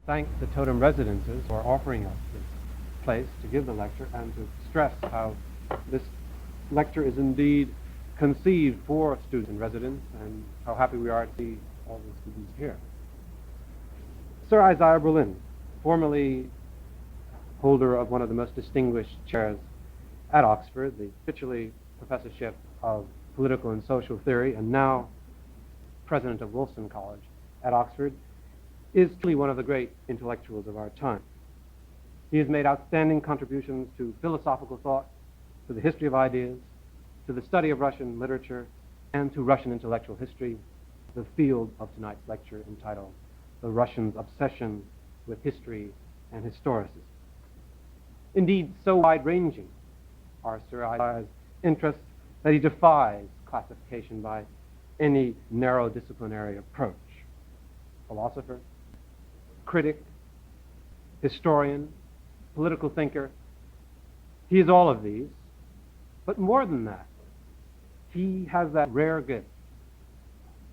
thank the Totem residences for offering us this place to give the lecture and to stress how this lecture is indeed conceived for students in residence and how happy we are to see all the students here. Sir Isaiah Berlin, formerly holder of one of the most distinguished chairs at Oxford, the Fitzgerald Professorship of Political and Social Theory, and now president of Wolfson College at Oxford, is truly one of the great intellectuals of our time. He has made outstanding contributions to philosophical thought, to the history of ideas, to the study of Russian literature, and to Russian intellectual history, the field of tonight's lecture entitled The Russians' Obsession with History and Historicism. Indeed, so wide-ranging are Sir Isaiah's interests that he defies classification by any narrow disciplinary approach. Philosopher, critic, historian, political thinker, he is all of these, but more than that, he has that rare gift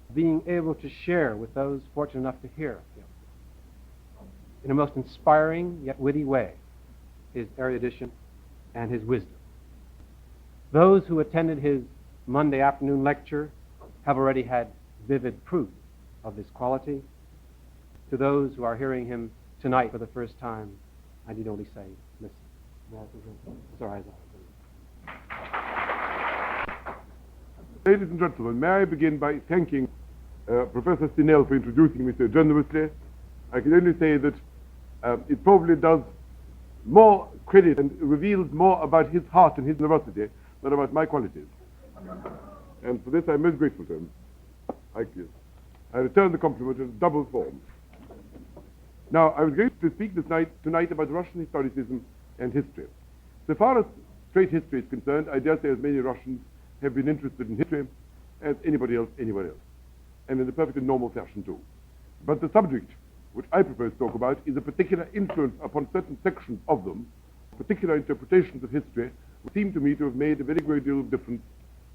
of being able to share with those fortunate enough to hear him in a most inspiring yet witty way his erudition and his wisdom. Those who attended his Monday afternoon lecture have already had vivid proof of this quality. To those who are hearing him tonight for the first time, I need only say, listen. Sir Isaiah. Ladies and gentlemen, may I begin by thanking Professor Stinell for introducing me so generously. I can only say that it probably does more credit and reveals more about his heart and his university than about my qualities. And for this I'm most grateful to him. Thank you. I return the compliment in double form. Now, I was going to speak tonight about Russian historicism and history. So far as straight history is concerned, I dare say as many Russians have been interested in history as anybody else anywhere else, and in a perfectly normal fashion too. But the subject which I propose to talk about is a particular influence upon certain sections of them, particular interpretations of history, which seem to me to have made a very great deal of difference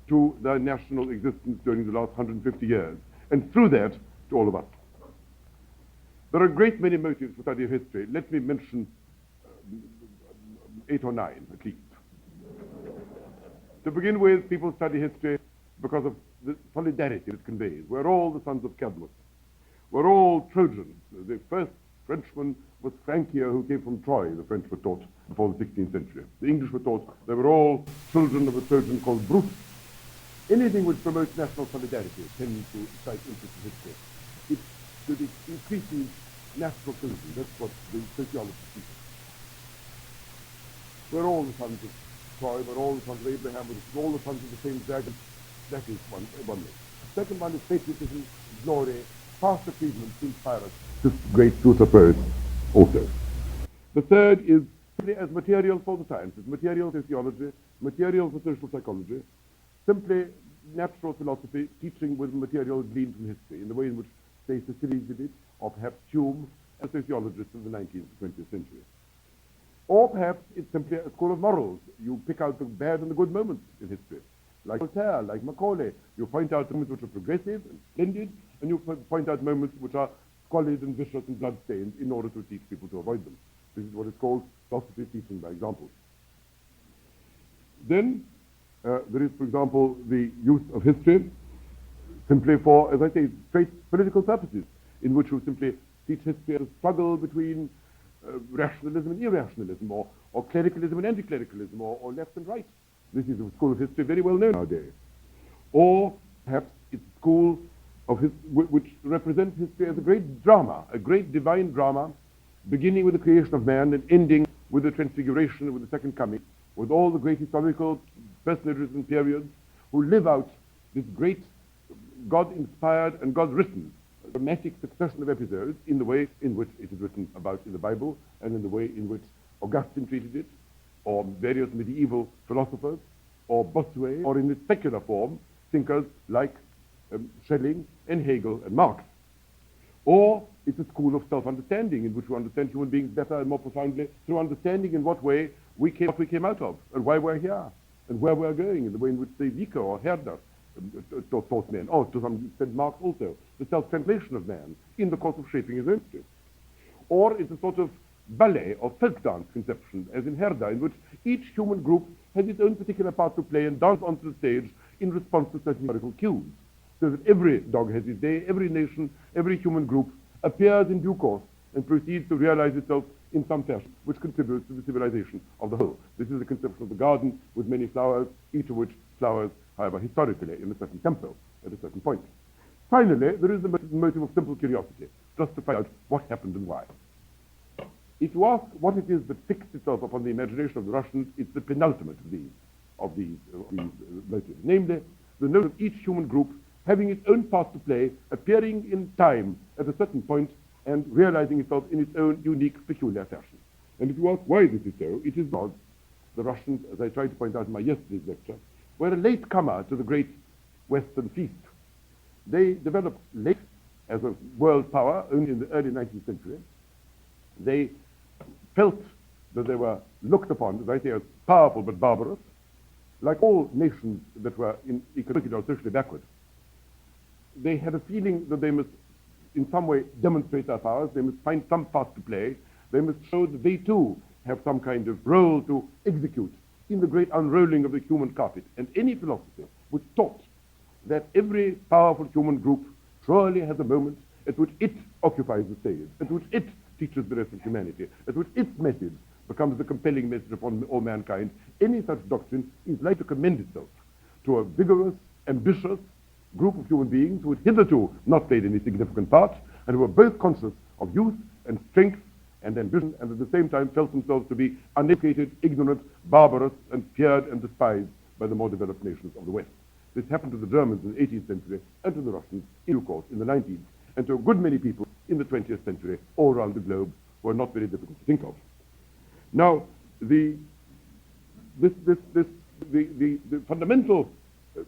to their national existence during the last 150 years, and through that, to all of us. There are a great many motives for study of history. Let me mention 8 or 9, at least. To begin with, people study history because of the solidarity it conveys. We're all the sons of Cadmus. We're all Trojans. The first Frenchman was Francia, who came from Troy, the French were taught before the 16th century. The English were taught they were all children of a Trojan called Brutus. Anything which promotes national solidarity tends to excite interest in history. It increases national cohesion. That's what the sociologists teach. We're all the sons of Troy, we're all the sons of Abraham, we're all the sons of the same dragon. That is one way. The second one is patriotism, glory, past achievements inspire us. This is great to suppose also. The third is simply as material for the sciences, material sociology, material for social psychology, simply natural philosophy teaching with material gleaned from history in the way in which, say, Cicely did it, or perhaps Hume, a sociologist of the 19th and 20th century. Or perhaps it's simply a school of morals. You pick out the bad and the good moments in history. Like Voltaire, like Macaulay. You point out moments which are progressive and splendid, and you point out moments which are squalid and vicious and bloodstained in order to teach people to avoid them. This is what is called philosophy teaching by example. Then there is, for example, the use of history simply for, as I say, straight political purposes, in which you simply teach history as a struggle between rationalism and irrationalism, or clericalism and anti-clericalism, or left and right. This is a school of history very well known nowadays. Or perhaps it's a school of which represents history as a great drama, a great divine drama, beginning with the creation of man and ending with the transfiguration, with the second coming, with all the great historical personages and periods who live out this great God-inspired and God-written dramatic succession of episodes in the way in which it is written about in the Bible, and in the way in which Augustine treated it, or various medieval philosophers, or Bossuet, or in its secular form, thinkers like Schelling and Hegel and Marx. Or it's a school of self-understanding in which we understand human beings better and more profoundly through understanding in what way we came out of, and why we're here, and where we're going, in the way in which, say, Vico or Herder taught men, or to some extent Marx also, the self-translation of man in the course of shaping his own history. or it's a sort of ballet or folk dance conception, as in Herder, in which each human group has its own particular part to play and dances onto the stage in response to certain historical cues. So that every dog has its day, every nation, every human group appears in due course and proceeds to realize itself in some fashion, which contributes to the civilization of the whole. This is the conception of the garden with many flowers, each of which flowers, however, historically in a certain tempo at a certain point. Finally, there is the motive of simple curiosity, just to find out what happened and why. If you ask what it is that fixed itself upon the imagination of the Russians, it's the penultimate of these motives, namely the notion of each human group having its own part to play, appearing in time at a certain point and realizing itself in its own unique, peculiar fashion. And if you ask why this is so, it is because the Russians, as I tried to point out in my yesterday's lecture, were a late comer to the great Western feast. They developed late as a world power only in the early 19th century. They felt that they were looked upon, as I say, as powerful but barbarous. Like all nations that were economically or socially backward, they had a feeling that they must in some way demonstrate their powers, they must find some part to play, they must show that they too have some kind of role to execute in the great unrolling of the human carpet. And any philosophy which taught that every powerful human group surely has a moment at which it occupies the stage, at which it teaches the rest of humanity, at which its message becomes the compelling message upon all mankind, any such doctrine is like to commend itself to a vigorous, ambitious group of human beings who had hitherto not played any significant part, and who were both conscious of youth and strength and ambition, and at the same time felt themselves to be uneducated, ignorant, barbarous, and feared and despised by the more developed nations of the West. This happened to the Germans in the 18th century, and to the Russians, in due course, in the 19th, and to a good many people in the 20th century, all around the globe, who are not very difficult to think of. Now, the fundamental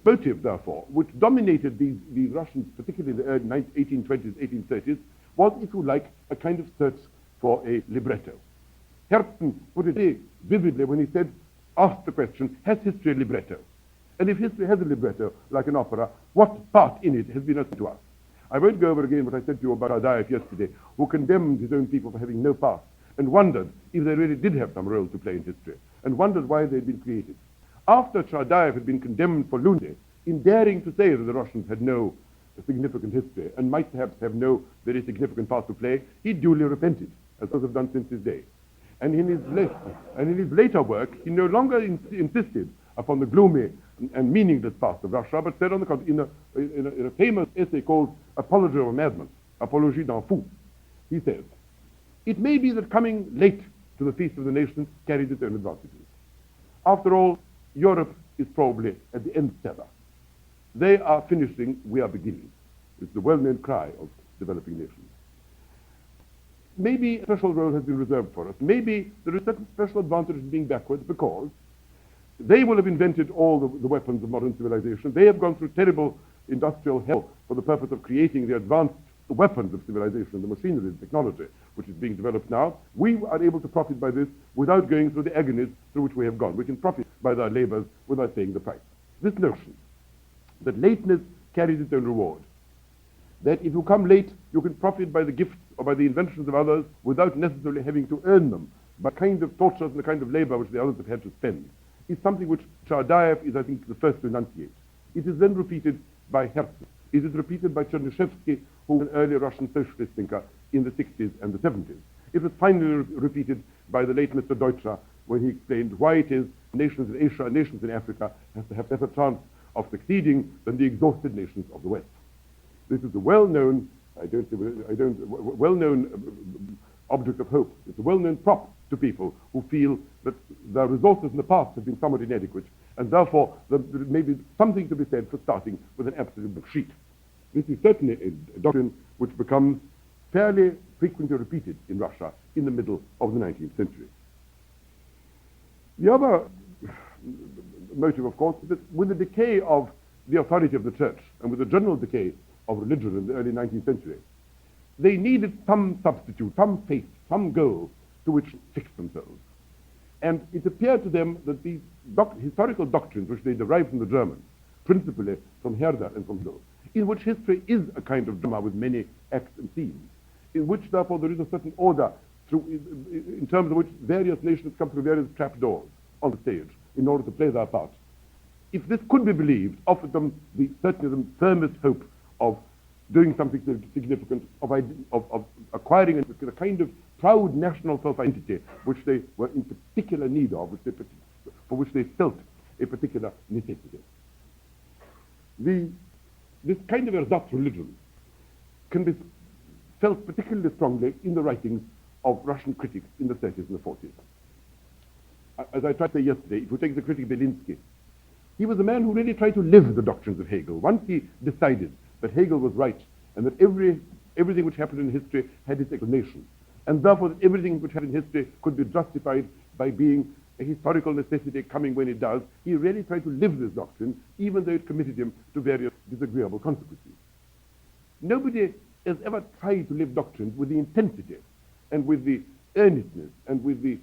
motive, therefore, which dominated these Russians, particularly in the early 1820s, 1830s, was, if you like, a kind of search for a libretto. Herzen put it very vividly when he said, asked the question, has history a libretto? And if history has a libretto, like an opera, what part in it has been assigned to us? I won't go over again what I said to you about Adaev yesterday, who condemned his own people for having no past, and wondered if they really did have some role to play in history, and wondered why they'd been created. After Tsardaev had been condemned for lunacy, in daring to say that the Russians had no significant history, and might perhaps have no very significant part to play, he duly repented, as others have done since his day. And in his later work, he no longer insisted upon the gloomy and meaningless past of Russia, but said on the contrary, in a famous essay called Apology of a Madman, Apologie d'un Fou, he says, it may be that coming late to the Feast of the Nations carried its own advantages. After all, Europe is probably at the end tether. They are finishing, we are beginning. It's the well-known cry of developing nations. Maybe a special role has been reserved for us. Maybe there is certain special advantage in being backward because they will have invented all the weapons of modern civilization. They have gone through terrible industrial hell for the purpose of creating the advanced weapons of civilization, the machinery, the technology, which is being developed now. We are able to profit by this without going through the agonies through which we have gone. We can profit by their labors without paying the price. This notion that lateness carries its own reward, that if you come late, you can profit by the gifts or by the inventions of others without necessarily having to earn them, by kind of tortures and the kind of labor which the others have had to spend, is something which Tsardaev is, I think, the first to enunciate. It is then repeated by Herzen. It is repeated by Chernyshevsky, who was an early Russian socialist thinker in the 60s and the 70s. It was finally repeated by the late Mr. Deutscher when he explained why it is nations in Asia and nations in Africa have to have better chance of succeeding than the exhausted nations of the West. This is a well-known, well-known object of hope. It's a well-known prop to people who feel that their resources in the past have been somewhat inadequate, and therefore there may be something to be said for starting with an absolute blank sheet. This is certainly a doctrine which becomes fairly frequently repeated in Russia in the middle of the 19th century. The other motive, of course, is that with the decay of the authority of the church and with the general decay of religion in the early 19th century, they needed some substitute, some faith, some goal to which to fix themselves. And it appeared to them that these historical doctrines, which they derived from the Germans, principally from Herder and from Hill, in which history is a kind of drama with many acts and scenes, in which, therefore, there is a certain order in terms of which various nations come through various trapdoors on the stage in order to play their part. If this could be believed, offered them certainly the firmest hope of doing something significant, of acquiring a kind of proud national self-identity which they were in particular need of, for which they felt a particular necessity. This kind of ersatz religion can be felt particularly strongly in the writings of Russian critics in the 30s and the 40s. As I tried to say yesterday, if we take the critic Belinsky, he was a man who really tried to live the doctrines of Hegel. Once he decided that Hegel was right and that everything which happened in history had its explanation, and therefore that everything which happened in history could be justified by being a historical necessity coming when it does, he really tried to live this doctrine, even though it committed him to various disagreeable consequences. Nobody has ever tried to live doctrines with the intensity and with the earnestness and with the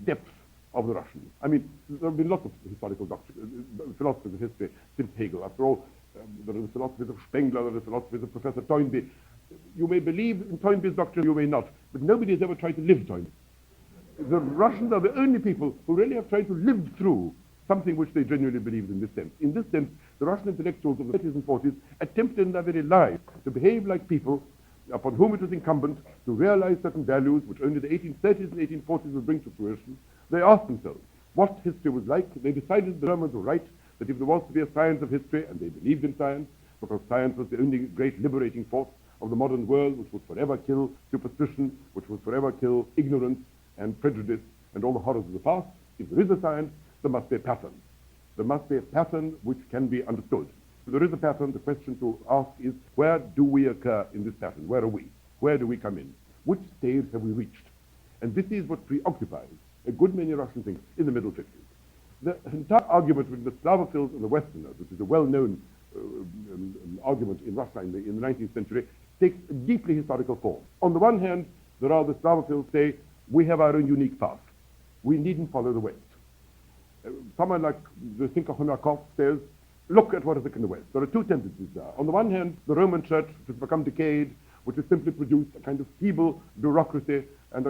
depth of the Russians. I mean, there have been lots of historical philosophers of history since Hegel. After all, there are the philosophies of Spengler, there are the philosophies of Professor Toynbee. You may believe in Toynbee's doctrine, you may not, but nobody has ever tried to live Toynbee. The Russians are the only people who really have tried to live through something which they genuinely believed in this sense. In this sense, the Russian intellectuals of the 30s and 40s attempted in their very lives to behave like people upon whom it was incumbent to realize certain values which only the 1830s and 1840s would bring to fruition. They asked themselves what history was like. They decided the Germans were right, that if there was to be a science of history, and they believed in science, because science was the only great liberating force of the modern world, which would forever kill superstition, which would forever kill ignorance and prejudice and all the horrors of the past. If there is a science, there must be a pattern. There must be a pattern which can be understood. If there is a pattern, the question to ask is, where do we occur in this pattern? Where are we? Where do we come in? Which stage have we reached? And this is what preoccupies a good many Russian thinkers in the middle 50s. The entire argument between the Slavophiles and the Westerners, which is a well-known argument in Russia in the 19th century, takes a deeply historical form. On the one hand, there are the Slavophiles say, we have our own unique path. We needn't follow the West. Someone like the thinker Honakov says, look at what is in the West. There are two tendencies there. On the one hand, the Roman Church, which has become decayed, which has simply produced a kind of feeble bureaucracy and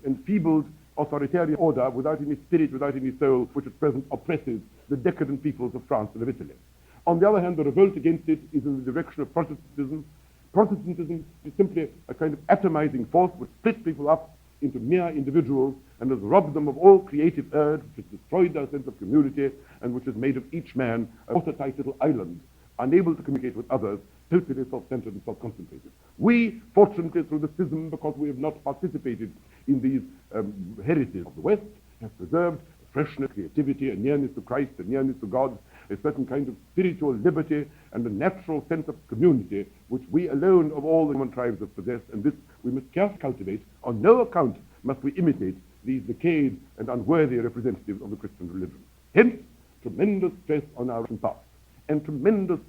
enfeebled authoritarian order without any spirit, without any soul, which at present oppresses the decadent peoples of France and of Italy. On the other hand, the revolt against it is in the direction of Protestantism. Protestantism is simply a kind of atomizing force which splits people up into mere individuals and has robbed them of all creative urge, which has destroyed their sense of community, and which has made of each man a watertight little island, unable to communicate with others, totally self-centered and self-concentrated. We, fortunately, through the schism, because we have not participated in these heresies of the West, have preserved freshness, creativity, a nearness to Christ, a nearness to God, a certain kind of spiritual liberty, and a natural sense of community, which we alone of all the human tribes have possessed, and this we must carefully cultivate. On no account must we imitate these decayed and unworthy representatives of the Christian religion. Hence, tremendous stress on our Russian past, and tremendous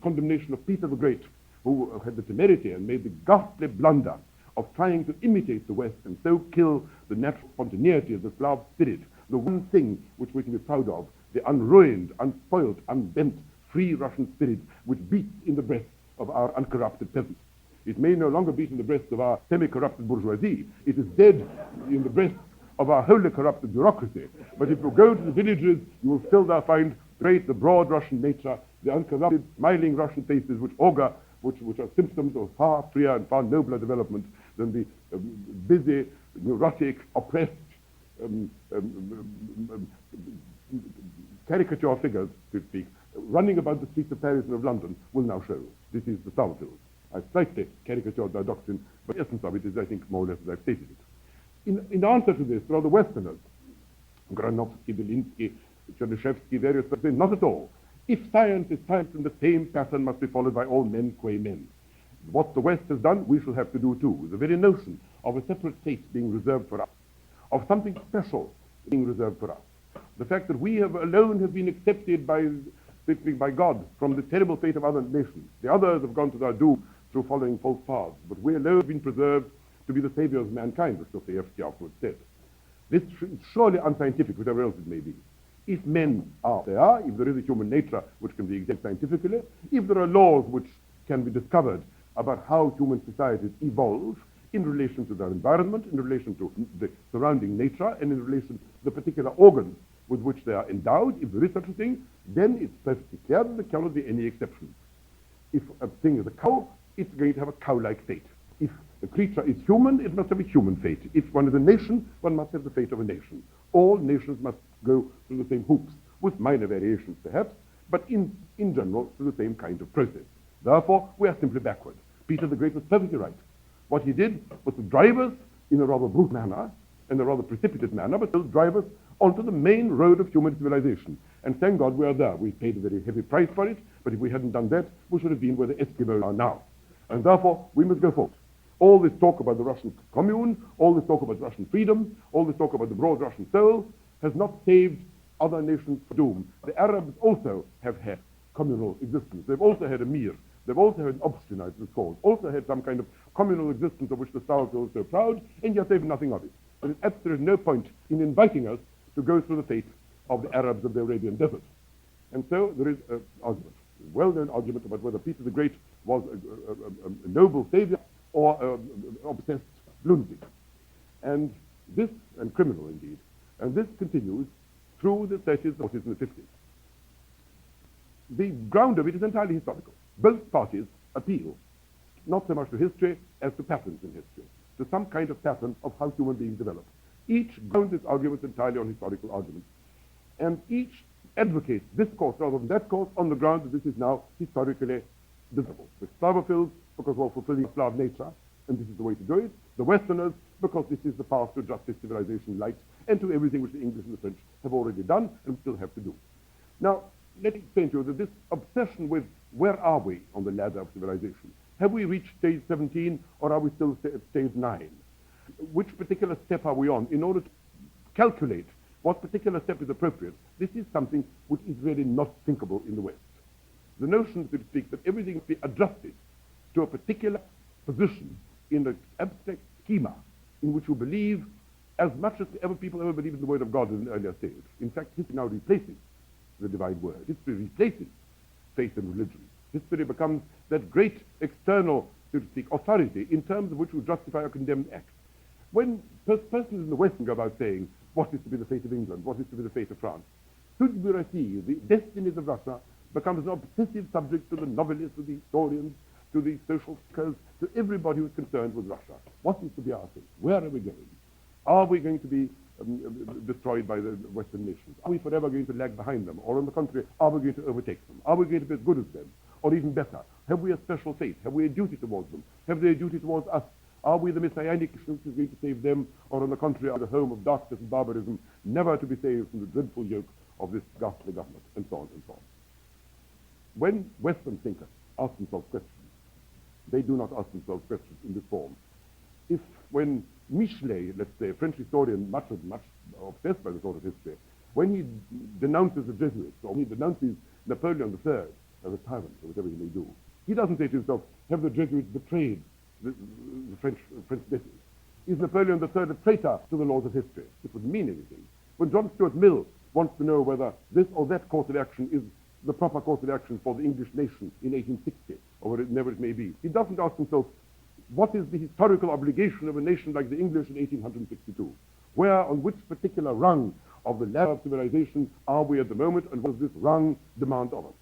condemnation of Peter the Great, who had the temerity and made the ghastly blunder of trying to imitate the West and so kill the natural spontaneity of the Slav spirit, the one thing which we can be proud of, the unruined, unspoilt, unbent, free Russian spirit which beats in the breast of our uncorrupted peasants. It may no longer beat in the breast of our semi-corrupted bourgeoisie. It is dead in the breast of our wholly corrupted bureaucracy. But if you go to the villages, you will still there find the broad Russian nature, the uncorrupted, smiling Russian faces which augur, which are symptoms of far freer and far nobler development than the busy, neurotic, oppressed, caricature figures, so to speak, running about the streets of Paris and of London will now show. This is the Slavophiles. I've slightly caricatured their doctrine, but the essence of it is, I think, more or less as I've stated it. In answer to this, there are the Westerners, Granovsky, Belinsky, Chernyshevsky, various others, say, not at all. If science is science, then the same pattern must be followed by all men qua men. What the West has done, we shall have to do too. The very notion of a separate fate being reserved for us, of something special being reserved for us, the fact that we alone have been accepted by God from the terrible fate of other nations. The others have gone to their doom through following false paths, but we alone have been preserved to be the saviors of mankind, which Dostoevsky afterwards said. This is surely unscientific, whatever else it may be. If men are there, if there is a human nature which can be examined scientifically, if there are laws which can be discovered about how human societies evolve in relation to their environment, in relation to the surrounding nature, and in relation to the particular organs with which they are endowed. If there is such a thing, then it's perfectly clear that there cannot be any exceptions. If a thing is a cow, it's going to have a cow-like fate. If a creature is human, it must have a human fate. If one is a nation, one must have the fate of a nation. All nations must go through the same hoops, with minor variations perhaps, but in general through the same kind of process. Therefore, we are simply backward. Peter the Great was perfectly right. What he did was to drive us in a rather brute manner, in a rather precipitate manner, but still drive us onto the main road of human civilization. And thank God we are there. We paid a very heavy price for it, but if we hadn't done that, we should have been where the Eskimos are now. And therefore, we must go forward. All this talk about the Russian commune, all this talk about Russian freedom, all this talk about the broad Russian soul has not saved other nations from doom. The Arabs also have had communal existence. They've also had a mir. They've also had obstinate, it's called, also had some kind of communal existence of which the South was so proud, and yet they've nothing of it. There is no point in inviting us to go through the fate of the Arabs of the Arabian desert. And so there is an argument, a well-known argument about whether Peter the Great was a noble savior or an obsessed lunatic. And this, and criminal indeed, and this continues through the 30s, 40s, and the 50s. The ground of it is entirely historical. Both parties appeal not so much to history as to patterns in history, to some kind of pattern of how human beings develop. Each grounds its arguments entirely on historical arguments. And each advocates this course rather than that course on the ground that this is now historically visible. The Slavophiles, because we're fulfilling Slav nature, and this is the way to do it. The Westerners, because this is the path to justice, civilization, light, and to everything which the English and the French have already done and still have to do. Now, let me explain to you that this obsession with where are we on the ladder of civilization? Have we reached stage 17 or are we still at stage 9? Which particular step are we on? In order to calculate what particular step is appropriate, this is something which is really not thinkable in the West. The notion, so to speak, that everything must be adjusted to a particular position in an abstract schema in which you believe as much as people ever believed in the word of God in an earlier stage. In fact, history now replaces the divine word. History replaces faith and religion. History becomes that great external, so to speak, authority in terms of which you justify or condemn acts. When persons in the West go about saying, what is to be the fate of England, what is to be the fate of France, the destinies of Russia becomes an obsessive subject to the novelists, to the historians, to the social scholars, to everybody who is concerned with Russia. What is to be our fate? Where are we going? Are we going to be destroyed by the Western nations? Are we forever going to lag behind them? Or on the contrary, are we going to overtake them? Are we going to be as good as them? Or even better? Have we a special fate? Have we a duty towards them? Have they a duty towards us? Are we the messianic who is going to save them? Or on the contrary, are the home of darkness and barbarism, never to be saved from the dreadful yoke of this ghastly government? And so on and so on. When Western thinkers ask themselves questions, they do not ask themselves questions in this form. If when Michelet, let's say, a French historian, much obsessed by the sort of history, when he denounces the Jesuits, or he denounces Napoleon III as a tyrant, or whatever he may do, he doesn't say to himself, have the Jesuits betrayed the French debtors? Is Napoleon III a traitor to the laws of history? It wouldn't mean anything. When John Stuart Mill wants to know whether this or that course of action is the proper course of action for the English nation in 1860, or whatever it may be, he doesn't ask himself, what is the historical obligation of a nation like the English in 1862? Where, on which particular rung of the ladder of civilization are we at the moment, and what does this rung demand of us?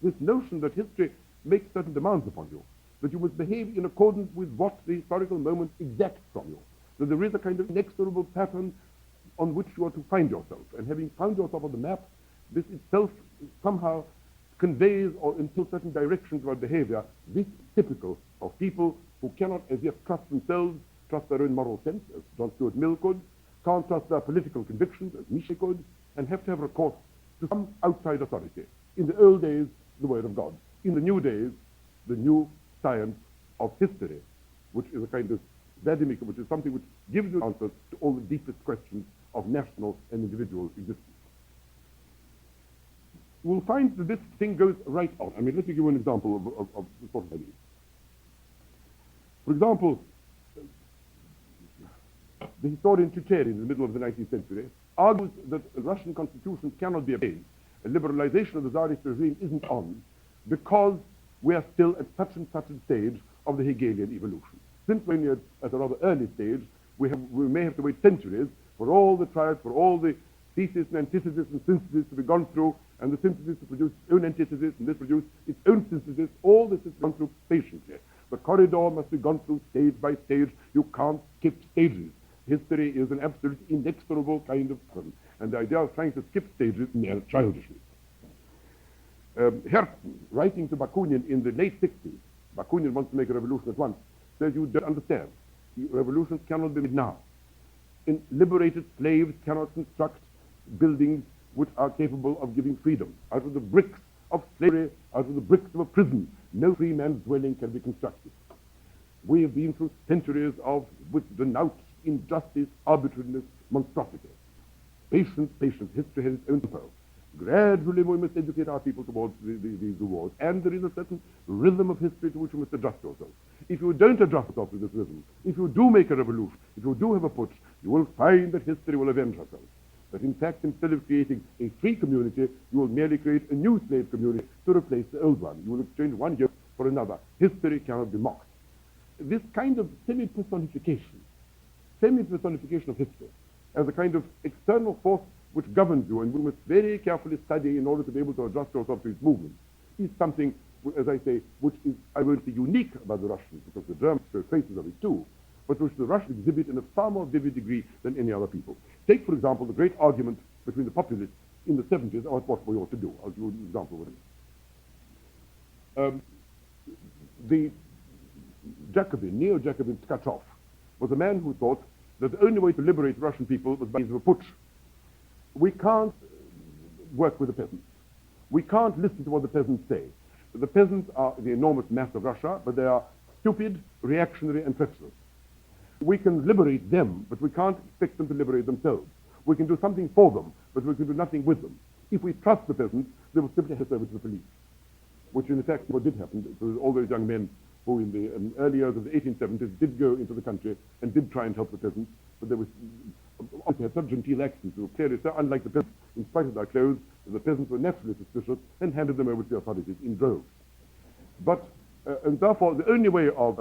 This notion that history makes certain demands upon you, that you must behave in accordance with what the historical moment exacts from you, that there is a kind of inexorable pattern on which you are to find yourself, and having found yourself on the map, this itself somehow conveys or into certain directions of our behavior. This is typical of people who cannot as yet trust themselves, trust their own moral sense, as John Stuart Mill could, can't trust their political convictions, as Michelet could, and have to have recourse to some outside authority. In the old days, the word of God. In the new days, the new science of history, which is a kind of Vladimir, which is something which gives you answers to all the deepest questions of national and individual existence. We'll find that this thing goes right on. I mean, let me give you an example of the sort of idea. For example, the historian Tucherin in the middle of the 19th century argues that the Russian constitution cannot be obeyed. A liberalization of the Tsarist regime isn't on because we are still at such and such a stage of the Hegelian evolution. Since we're only at a rather early stage, we may have to wait centuries for all the trials, for all the thesis and antithesis and synthesis to be gone through, and the synthesis to produce its own antithesis, and this produce its own synthesis. All this is gone through patiently. The corridor must be gone through stage by stage. You can't skip stages. History is an absolute inexorable kind of problem, and the idea of trying to skip stages is mere childishness. Herzen, writing to Bakunin in the late 60s, Bakunin wants to make a revolution at once, says you don't understand. Revolutions cannot be made now. Liberated slaves cannot construct buildings which are capable of giving freedom. Out of the bricks of slavery, out of the bricks of a prison, no free man's dwelling can be constructed. We have been through centuries of with denounced injustice, arbitrariness, monstrosity. Patience, patience. History has its own purpose. Gradually we must educate our people towards these rewards, and there is a certain rhythm of history to which you must adjust yourself. If you don't adjust yourself to this rhythm, if you do make a revolution, if you do have a putsch, you will find that history will avenge herself. That in fact, instead of creating a free community, you will merely create a new slave community to replace the old one. You will exchange one yoke for another. History cannot be mocked. This kind of semi-personification of history as a kind of external force which governs you and we must very carefully study in order to be able to adjust yourself to its movement, is something, as I say, which is, I won't say unique about the Russians, because the Germans show traces of it too, but which the Russians exhibit in a far more vivid degree than any other people. Take, for example, the great argument between the populists in the 70s about what we ought to do. I'll give you an example with it. The Jacobin, neo-Jacobin Tkachov, was a man who thought that the only way to liberate Russian people was by means of a putsch. We can't work with the peasants. We can't listen to what the peasants say. The peasants are the enormous mass of Russia, but they are stupid, reactionary, and treacherous. We can liberate them, but we can't expect them to liberate themselves. We can do something for them, but we can do nothing with them. If we trust the peasants, they will simply hand over to the police, which in fact what did happen. It was all those young men who in the early years of the 1870s did go into the country and did try and help the peasants, but they had such genteel accents, they were clearly so unlike the peasants. In spite of their clothes, the peasants were naturally suspicious and handed them over to the authorities in droves. But, and therefore, the only way of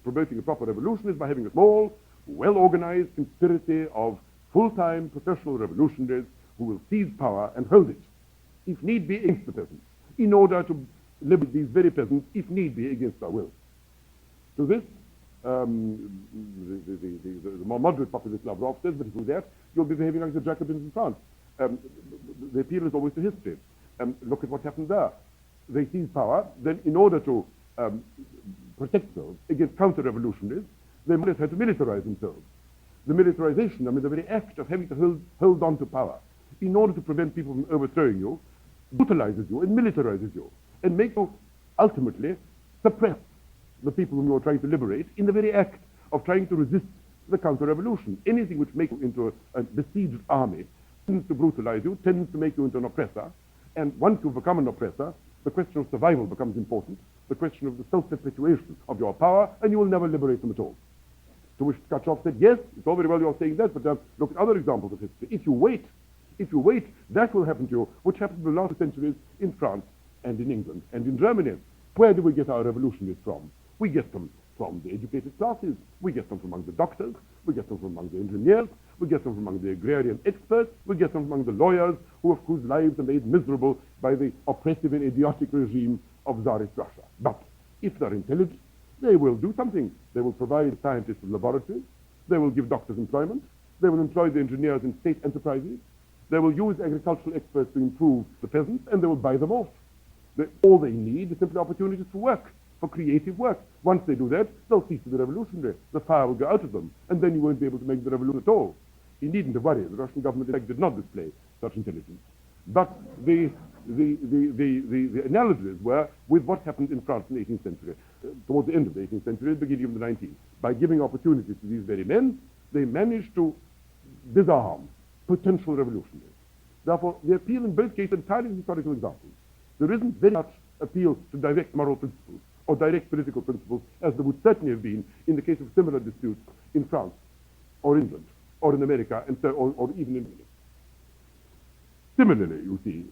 promoting a proper revolution is by having a small, well-organized conspiracy of full-time professional revolutionaries who will seize power and hold it, if need be, against the peasants, in order to liberate these very peasants, if need be, against their will. To this, the more moderate populist Lavrov says, but if you do that, you'll be behaving like the Jacobins in France. The appeal is always to history. Look at what happened there. They seized power, then in order to protect themselves against counter-revolutionaries, they more or less had to militarize themselves. The militarization, I mean the very act of having to hold on to power, in order to prevent people from overthrowing you, brutalizes you and militarizes you, and makes you ultimately suppress the people whom you are trying to liberate in the very act of trying to resist the counter-revolution. Anything which makes you into a besieged army tends to brutalize you, tends to make you into an oppressor, and once you become an oppressor, the question of survival becomes important, the question of the self-perpetuation of your power, and you will never liberate them at all. To which Tkachov said, yes, it's all very well you're saying that, but look at other examples of history. If you wait, that will happen to you, which happened in the last centuries in France and in England and in Germany. Where do we get our revolutionaries from? We get them from the educated classes. We get them from among the doctors. We get them from among the engineers. We get them from among the agrarian experts. We get them from among the lawyers whose lives are made miserable by the oppressive and idiotic regime of Tsarist Russia. But if they're intelligent, they will do something. They will provide scientists with laboratories. They will give doctors employment. They will employ the engineers in state enterprises. They will use agricultural experts to improve the peasants, and they will buy them off. All they need is simply opportunities for work, for creative work. Once they do that, they'll cease to be revolutionary. The fire will go out of them, and then you won't be able to make the revolution at all. You needn't have worried. The Russian government, in fact, did not display such intelligence. But the analogies were with what happened in France in the 18th century, towards the end of the 18th century, beginning of the 19th. By giving opportunities to these very men, they managed to disarm potential revolutionaries. Therefore, the appeal in both cases entirely historical examples. There isn't very much appeal to direct moral principles or direct political principles, as there would certainly have been in the case of similar disputes in France or England or in America, and so, or even in Italy. Similarly, you see,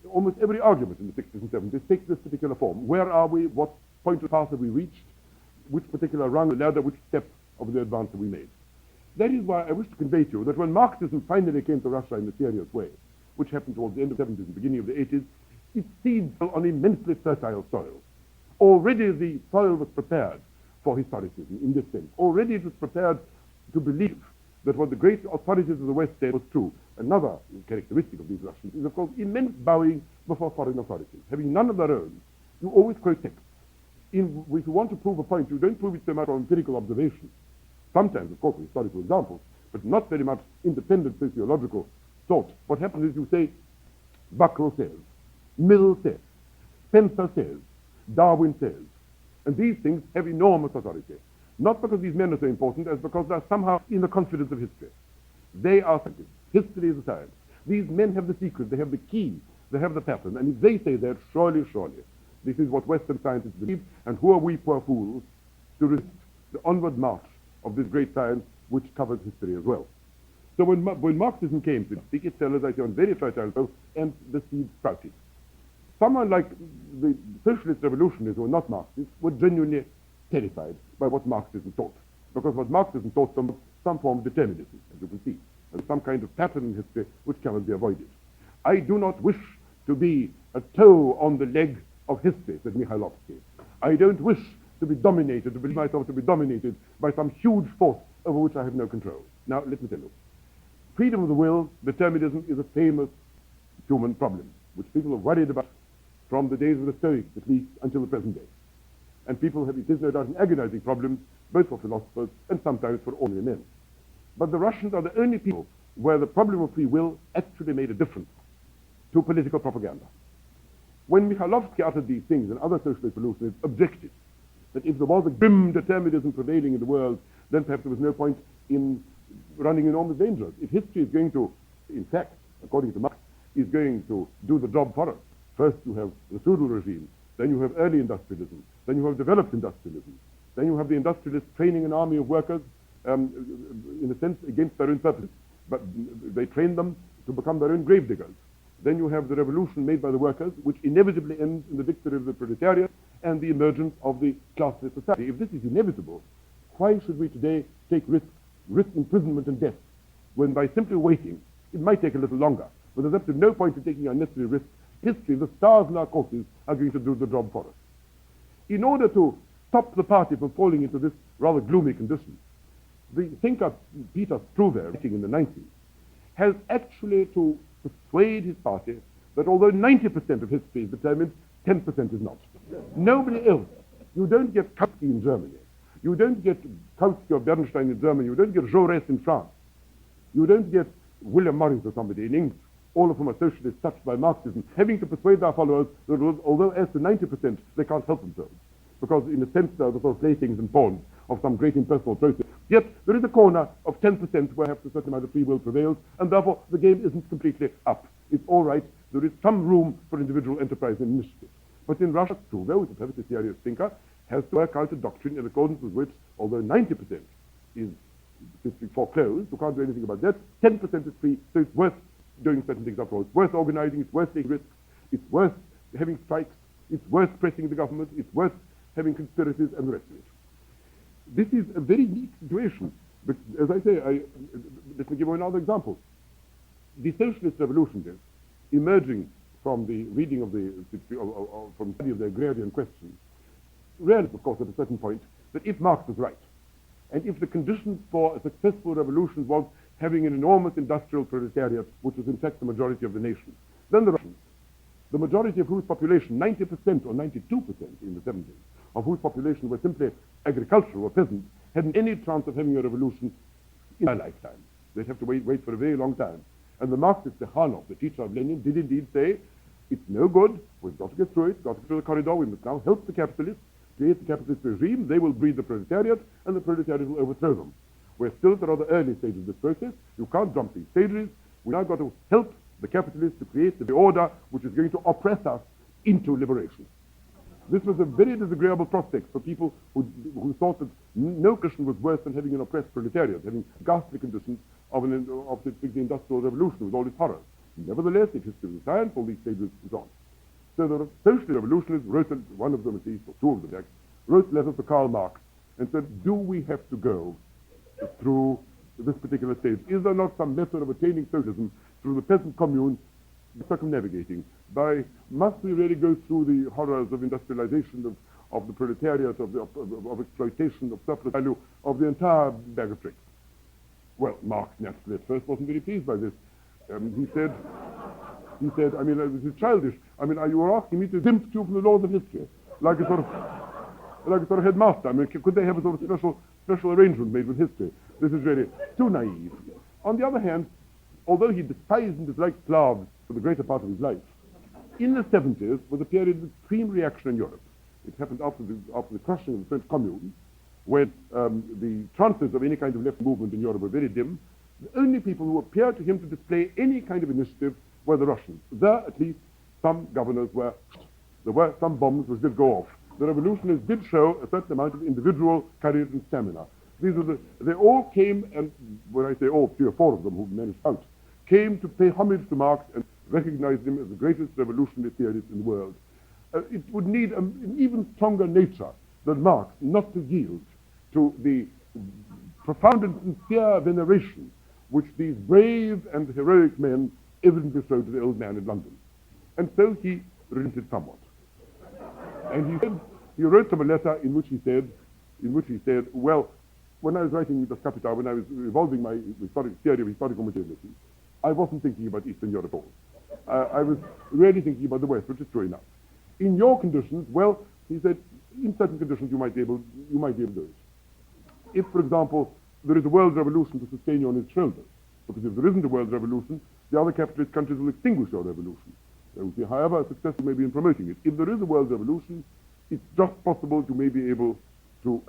almost every argument in the 60s and 70s takes this particular form. Where are we? What point of path have we reached? which particular rung of the ladder, which step of the advance that we made. That is why I wish to convey to you that when Marxism finally came to Russia in a serious way, which happened towards the end of the 70s and beginning of the 80s, its seeds fell on immensely fertile soil. Already the soil was prepared for historicism in this sense. Already it was prepared to believe that what the great authorities of the West said was true. Another characteristic of these Russians is, of course, immense bowing before foreign authorities. Having none of their own, you always quote texts. If you want to prove a point, you don't prove it so much on empirical observation. Sometimes, of course, with historical examples, but not very much independent sociological thought. What happens is you say, Buckle says, Mill says, Spencer says, Darwin says. And these things have enormous authority. Not because these men are so important, as because they're somehow in the confidence of history. They are scientists. History is a science. These men have the secret, they have the key, they have the pattern. And if they say that, surely, this is what Western scientists believe, and who are we poor fools to resist the onward march of this great science which covers history as well. So when Marxism came to speak, it fell, as I say, on very fertile soil, and the seed sprouted. Someone like the socialist revolutionists who were not Marxists were genuinely terrified by what Marxism taught, because what Marxism taught them was some form of determinism, as you can see, and some kind of pattern in history which cannot be avoided. I do not wish to be a toe on the leg of history, said Mikhailovsky. I don't wish to be dominated, to believe myself to be dominated by some huge force over which I have no control. Now, let me tell you. Freedom of the will, determinism, is a famous human problem, which people are worried about from the days of the Stoics, at least, until the present day. And people have, it is no doubt an agonizing problem, both for philosophers and sometimes for ordinary men. But the Russians are the only people where the problem of free will actually made a difference to political propaganda. When Mikhailovsky uttered these things and other socialist revolutionists objected that if there was a grim determinism prevailing in the world, then perhaps there was no point in running enormous dangers. If history is going to, in fact, according to Marx, is going to do the job for us, first you have the feudal regime, then you have early industrialism, then you have developed industrialism, then you have the industrialists training an army of workers, in a sense, against their own purpose. But they train them to become their own gravediggers. Then you have the revolution made by the workers, which inevitably ends in the victory of the proletariat and the emergence of the classless society. If this is inevitable, why should we today take risk imprisonment and death, when by simply waiting, it might take a little longer, but there's up to no point in taking unnecessary risks. History, the stars in our courses, are going to do the job for us. In order to stop the party from falling into this rather gloomy condition, the thinker Peter Struve, writing in the 90s, has actually to persuade his party that although 90% of history is determined, 10% is not. Nobody else. You don't get Kautsky in Germany. You don't get Kautsky or Bernstein in Germany. You don't get Jaurès in France. You don't get William Morris or somebody in England, all of whom are socialists touched by Marxism, having to persuade their followers that although as to 90%, they can't help themselves. Because in a sense, they're the sort of playthings and pawns of some great impersonal process. Yet there is a corner of 10% where perhaps a certain amount of free will prevails, and therefore the game isn't completely up. It's all right. There is some room for individual enterprise and initiative. But in Russia, Struve, who is a perfectly serious thinker, has to work out a doctrine in accordance with which, although 90% is foreclosed, you can't do anything about that, 10% is free, so it's worth doing certain things after all. It's worth organizing, it's worth taking risks, it's worth having strikes, it's worth pressing the government, it's worth having conspiracies and the rest of it. This is a very neat situation. But as I say, let me give you another example. The socialist revolution, emerging from the reading of from study of the agrarian question, realized, of course, at a certain point, that if Marx was right, and if the conditions for a successful revolution was having an enormous industrial proletariat, which was in fact the majority of the nation, then the Russians, the majority of whose population, 90% or 92% in the 70s, of whose population were simply agricultural or peasants, hadn't any chance of having a revolution in their lifetime. They'd have to wait for a very long time. And the Marxist Stakhanov, the teacher of Lenin, did indeed say, it's no good, we've got to get through it, got to get through the corridor, we must now help the capitalists, create the capitalist regime, they will breed the proletariat, and the proletariat will overthrow them. We're still at a rather early stage of this process. You can't jump these stages. We've now got to help the capitalists to create the order which is going to oppress us into liberation. This was a very disagreeable prospect for people who thought that no condition was worse than having an oppressed proletariat, having ghastly conditions of the industrial revolution with all its horrors. Nevertheless, if history was science, all these stages is on. So the social revolutionists wrote, one of them at least, or two of them, wrote letters to Karl Marx and said, do we have to go through this particular stage? Is there not some method of attaining socialism through the peasant commune, circumnavigating? Must we really go through the horrors of industrialization, of the proletariat, of exploitation, of surplus value, of the entire bag of tricks? Well, Marx naturally at first wasn't very pleased by this. He said, I mean, this is childish. I mean, you were asking me to exempt you from the laws of history, like a sort of headmaster. I mean, could they have a sort of special arrangement made with history? This is really too naive. On the other hand, although he despised and disliked Slavs for the greater part of his life, in the 70s was a period of extreme reaction in Europe. It happened after the crushing of the French Commune, when the chances of any kind of left movement in Europe were very dim. The only people who appeared to him to display any kind of initiative were the Russians. There, at least, some governors were. There were some bombs which did go off. The revolutionists did show a certain amount of individual courage and stamina. They all came, and when I say all, 3 or 4 of them who managed out, came to pay homage to Marx and recognize him as the greatest revolutionary theorist in the world. It would need an even stronger nature than Marx not to yield to the profound and sincere veneration which these brave and heroic men evidently showed to the old man in London. And so he relented somewhat. And he wrote them a letter in which he said, well, when I was writing Das Kapital, when I was evolving my theory of historical materiality, I wasn't thinking about Eastern Europe at all. I was really thinking about the West, which is true enough. In your conditions, well, he said, in certain conditions you might be able to do it. If, for example, there is a world revolution to sustain you on its shoulders, because if there isn't a world revolution, the other capitalist countries will extinguish your revolution. They will be, however successful may be in promoting it. If there is a world revolution, it's just possible to may be able to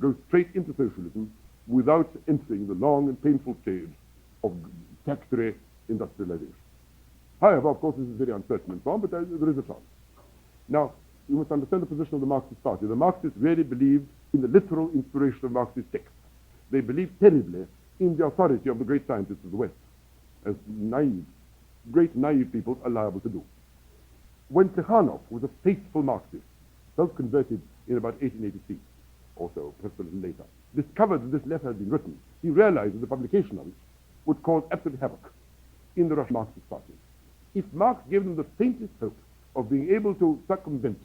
go straight into socialism without entering the long and painful stage of factory industrialization. However, of course, this is very uncertain and so on, but there is a chance. Now, you must understand the position of the Marxist Party. The Marxists really believed in the literal inspiration of Marxist texts. They believed terribly in the authority of the great scientists of the West, as great naive people are liable to do. When Plekhanov was a faithful Marxist, self-converted in about 1886 or so, perhaps a little later, discovered that this letter had been written, he realized that the publication of it would cause absolute havoc in the Russian Marxist Party. If Marx gave them the faintest hope of being able to circumvent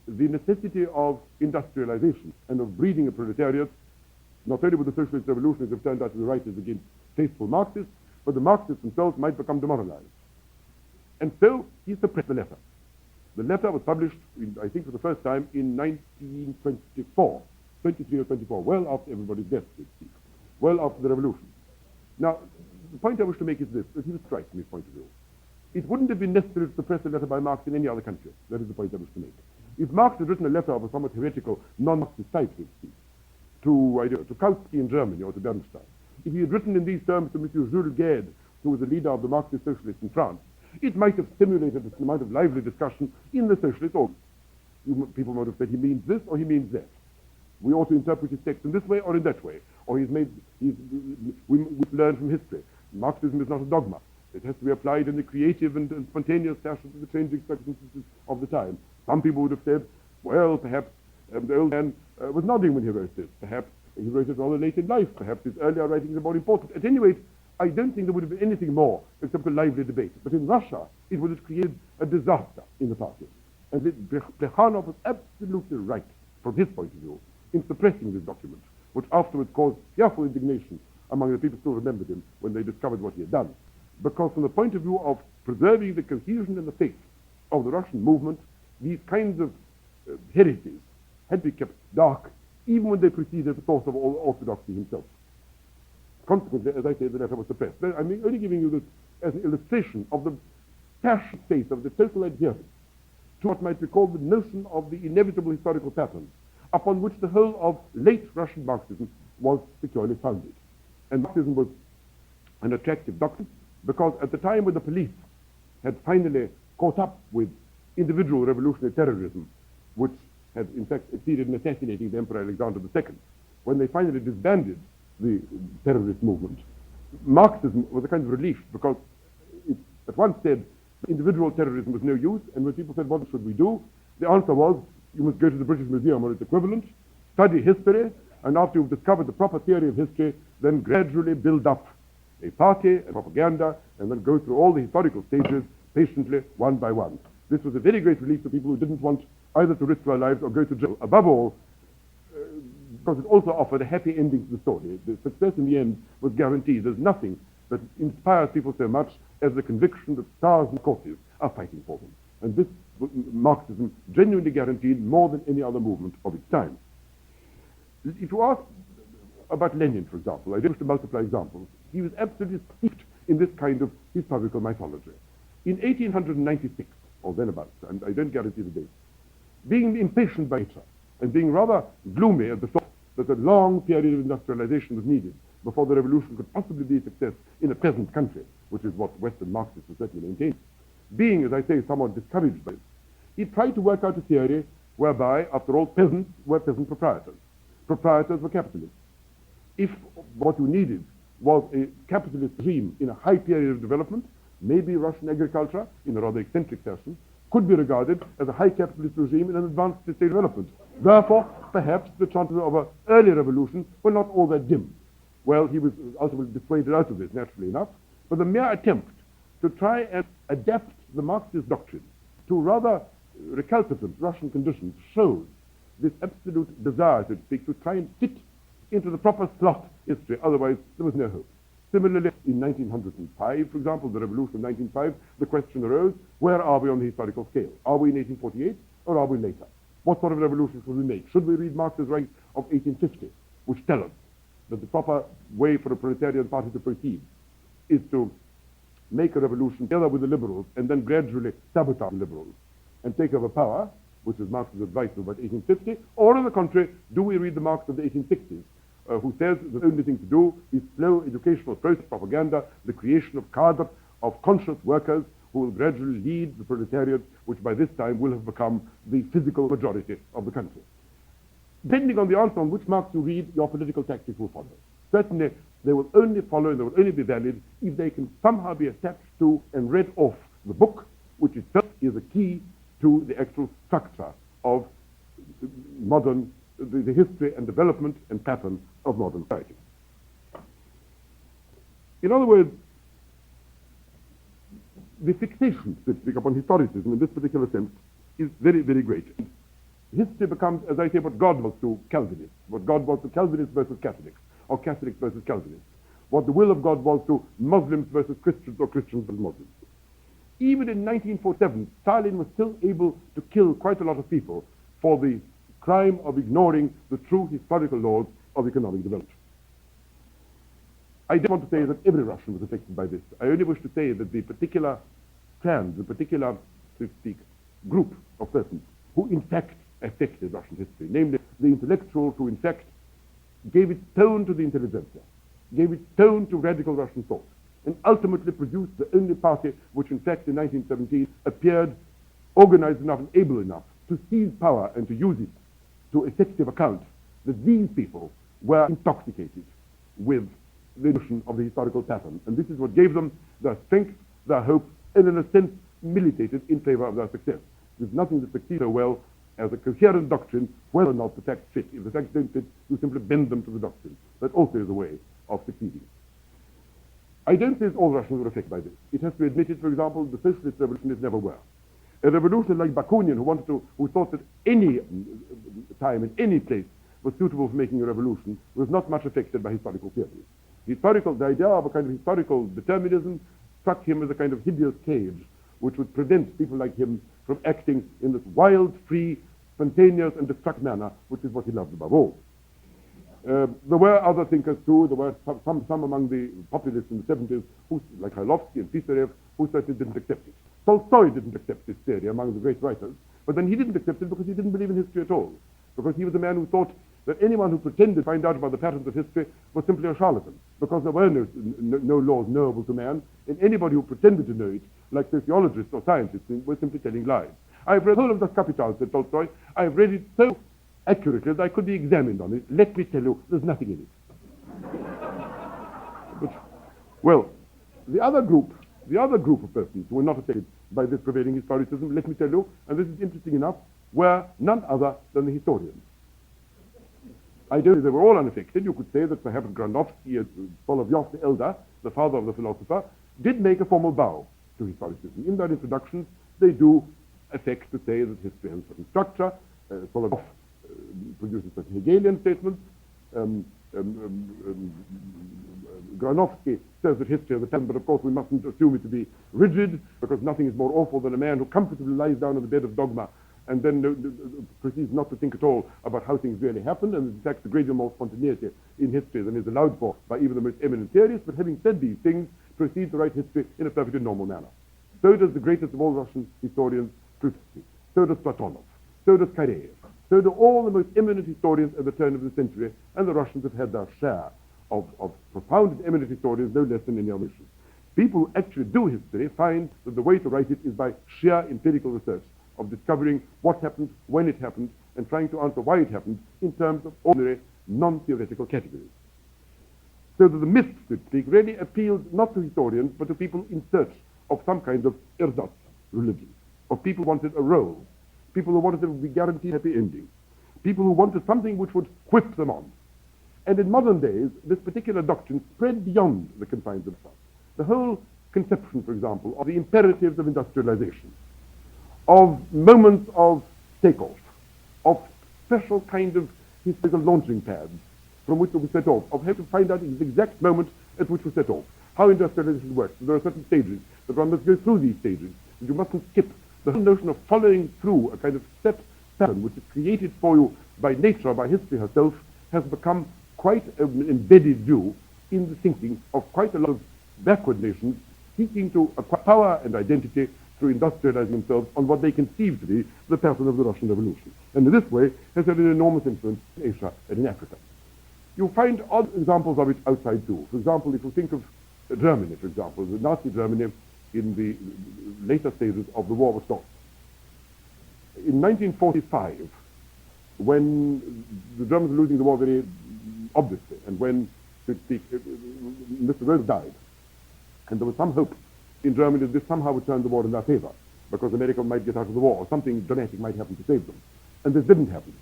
the necessity of industrialization and of breeding a proletariat, not only would the socialist revolutionaries have turned out to be writers against faithful Marxists, but the Marxists themselves might become demoralized. And so he suppressed the letter. The letter was published, I think, for the first time in 1924, 23 or 24, well after everybody's death, so to speak, well after the revolution. Now, the point I wish to make is this, that he was right from his point of view. It wouldn't have been necessary to suppress a letter by Marx in any other country. That is the point I wish to make. If Marx had written a letter of a somewhat heretical, non-Marxist type, so to speak, to Kautsky in Germany or to Bernstein, if he had written in these terms to Monsieur Jules Gued, who was the leader of the Marxist socialists in France, it might have stimulated an amount of lively discussion in the socialist organ. People might have said he means this or he means that. We ought to interpret his text in this way or in that way. Or we learn from history. Marxism is not a dogma. It has to be applied in the creative and spontaneous fashion to the changing circumstances of the time. Some people would have said, well, perhaps the old man was nodding when he wrote this. Perhaps he wrote it rather late in life. Perhaps his earlier writings are more important. At any rate, I don't think there would have been anything more except a lively debate. But in Russia, it would have created a disaster in the party. And Plekhanov was absolutely right, from his point of view, in suppressing this document, which afterwards caused fearful indignation among the people who still remembered him when they discovered what he had done. Because from the point of view of preserving the cohesion and the faith of the Russian movement, these kinds of heresies had to be kept dark, even when they preceded the source of all orthodoxy himself. Consequently, as I say, the letter was suppressed. I'm only giving you this as an illustration of the passionate state of the total adherence to what might be called the notion of the inevitable historical pattern, upon which the whole of late Russian Marxism was securely founded. And Marxism was an attractive doctrine because at the time when the police had finally caught up with individual revolutionary terrorism, which had in fact succeeded in assassinating the Emperor Alexander II, when they finally disbanded the terrorist movement, Marxism was a kind of relief because it at once said individual terrorism was no use, and when people said, what should we do? The answer was, you must go to the British Museum or its equivalent, study history, and after you've discovered the proper theory of history, then gradually build up a party, a propaganda, and then go through all the historical stages patiently, one by one. This was a very great relief to people who didn't want either to risk their lives or go to jail. Above all, because it also offered a happy ending to the story. The success in the end was guaranteed. There's nothing that inspires people so much as the conviction that stars and courtiers are fighting for them. And this Marxism genuinely guaranteed more than any other movement of its time. If you ask about Lenin, for example, I don't wish to multiply examples, he was absolutely steeped in this kind of historical mythology. In 1896, or thereabouts, and I don't guarantee the date, being impatient by nature and being rather gloomy at the thought that a long period of industrialization was needed before the revolution could possibly be a success in a peasant country, which is what Western Marxists would certainly maintain. Being, as I say, somewhat discouraged by it, he tried to work out a theory whereby, after all, peasants were peasant proprietors. Proprietors were capitalists. If what you needed was a capitalist regime in a high period of development, maybe Russian agriculture, in a rather eccentric fashion, could be regarded as a high capitalist regime in an advanced state development. Therefore, perhaps the chances of an early revolution were not all that dim. Well, he was ultimately dissuaded out of this, naturally enough, but the mere attempt to try and adapt the Marxist doctrine to rather recalcitrant Russian conditions shows this absolute desire, so to speak, to try and fit into the proper slot history. Otherwise, there was no hope. Similarly, in 1905, for example, the revolution of 1905, the question arose, where are we on the historical scale? Are we in 1848 or are we later? What sort of revolution should we make? Should we read Marx's writings of 1850, which tell us that the proper way for a proletarian party to proceed is to make a revolution together with the liberals and then gradually sabotage the liberals and take over power, which is Marx's advice about 1850, or on the contrary, do we read the Marx of the 1860s, who says the only thing to do is slow educational process propaganda, the creation of cadre of conscious workers who will gradually lead the proletariat, which by this time will have become the physical majority of the country. Depending on the answer on which Marx you read, your political tactics will follow. Certainly, they will only follow and they will only be valid if they can somehow be attached to and read off the book, which itself is a key to the actual structure of modern, the history and development and pattern of modern society. In other words, the fixation, so to speak, upon historicism in this particular sense is very, very great. History becomes, as I say, what God was to Calvinists, what God was to Calvinists versus Catholics, or Catholics versus Calvinists, what the will of God was to Muslims versus Christians or Christians versus Muslims. Even in 1947, Stalin was still able to kill quite a lot of people for the crime of ignoring the true historical laws of economic development. I don't want to say that every Russian was affected by this. I only wish to say that the particular trend, the particular, so to speak, group of persons who in fact affected Russian history, namely the intellectuals who in fact gave its tone to the intelligentsia, gave its tone to radical Russian thought, and ultimately produced the only party which in fact in 1917 appeared organized enough and able enough to seize power and to use it to effective account that these people were intoxicated with the notion of the historical pattern. And this is what gave them their strength, their hope, and in a sense militated in favor of their success. There's nothing that succeeds so well as a coherent doctrine, whether or not the facts fit. If the facts don't fit, you simply bend them to the doctrine. That also is a way of succeeding. I don't say that all Russians were affected by this. It has to be admitted, for example, the socialist revolutionists never were. A revolutionary like Bakunin, who thought that any time and any place was suitable for making a revolution, was not much affected by historical theories. The idea of a kind of historical determinism struck him as a kind of hideous cage, which would prevent people like him from acting in this wild, free, spontaneous, and destructive manner, which is what he loved above all. There were other thinkers too. There were some among the populists in the 70s, like Khailovsky and Pisarev, who certainly didn't accept it. Tolstoy didn't accept this theory among the great writers, but then he didn't accept it because he didn't believe in history at all, because he was a man who thought that anyone who pretended to find out about the patterns of history was simply a charlatan, because there were no laws knowable to man, and anybody who pretended to know it, like sociologists or scientists, was simply telling lies. I've read the whole of Das Kapital, said Tolstoy. I've read it so accurately that I could be examined on it. Let me tell you, there's nothing in it. But, well, the other group of persons who were not affected by this prevailing historicism, let me tell you, and this is interesting enough, were none other than the historians. I don't say they were all unaffected. You could say that perhaps Granovsky, Solovyov the elder, the father of the philosopher, did make a formal bow to historicism. In their introductions, they do affect to say that history has a certain structure. Solovyov produces certain Hegelian statements. Granovsky says that history has a temper, but of course we mustn't assume it to be rigid, because nothing is more awful than a man who comfortably lies down on the bed of dogma and then proceeds not to think at all about how things really happen, and exacts a great deal more spontaneity in history than is allowed for by even the most eminent theorists. But having said these things, proceeds to write history in a perfectly normal manner. So does the greatest of all Russian historians, Trotsky. So does Platonov. So does Kareyev. So do all the most eminent historians at the turn of the century, and the Russians have had their share of profound and eminent historians, no less than any other nation. People who actually do history find that the way to write it is by sheer empirical research, of discovering what happened, when it happened, and trying to answer why it happened in terms of ordinary, non-theoretical categories. So that the myth, so to speak, really appealed not to historians, but to people in search of some kind of ersatz religion, of people who wanted a role, people who wanted to be guaranteed happy ending, people who wanted something which would whip them on. And in modern days, this particular doctrine spread beyond the confines of thought. The whole conception, for example, of the imperatives of industrialization, of moments of takeoff, of special kind of historical launching pads from which we set off, of how to find out the exact moment at which we set off, how industrialization works. There are certain stages that one must go through these stages, and you mustn't skip. The whole notion of following through a kind of set pattern which is created for you by nature, by history herself, has become quite an embedded view in the thinking of quite a lot of backward nations seeking to acquire power and identity through industrializing themselves on what they conceive to be the pattern of the Russian Revolution. And in this way has had an enormous influence in Asia and in Africa. You find odd examples of it outside too. For example, if you think of Germany, for example, the Nazi Germany in the later stages of the war was stopped. In 1945, when the Germans were losing the war very obviously, and when, so to speak, Mr. Rose died, and there was some hope in Germany that this somehow would turn the war in their favor, because America might get out of the war, or something dramatic might happen to save them. And this didn't happen.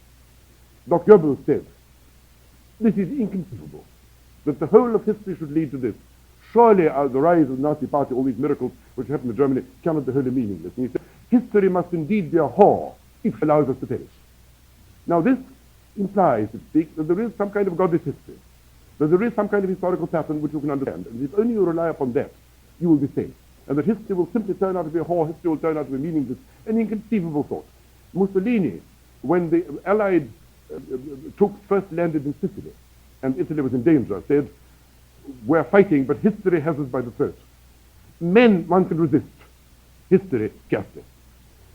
Dr. Goebbels said, this is inconceivable, that the whole of history should lead to this. Surely the rise of the Nazi Party, all these miracles which happened in Germany, cannot be wholly meaningless. And he said, history must indeed be a whore if it allows us to perish. Now this implies, so to speak, that there is some kind of godless history, that there is some kind of historical pattern which you can understand, and if only you rely upon that, you will be safe. And that history will simply turn out to be a whore, history will turn out to be meaningless, an inconceivable thought. Mussolini, when the Allied troops first landed in Sicily, and Italy was in danger, said, we're fighting, but history has us by the throat. Men, one can resist. History, scarcely.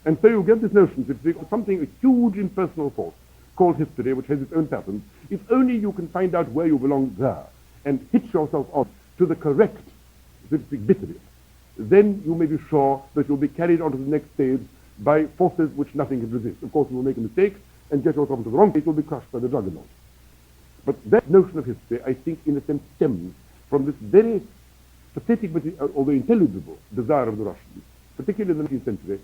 And so you get this notion that something, a huge impersonal force called history, which has its own patterns, if only you can find out where you belong there and hitch yourself on to the correct, so to speak, bit of it, then you may be sure that you'll be carried on to the next stage by forces which nothing can resist. Of course, you will make a mistake and get yourself into the wrong place, you'll be crushed by the juggernaut. But that notion of history, I think, in a sense, stems from this very pathetic, but although intelligible, desire of the Russians, particularly in the 19th century,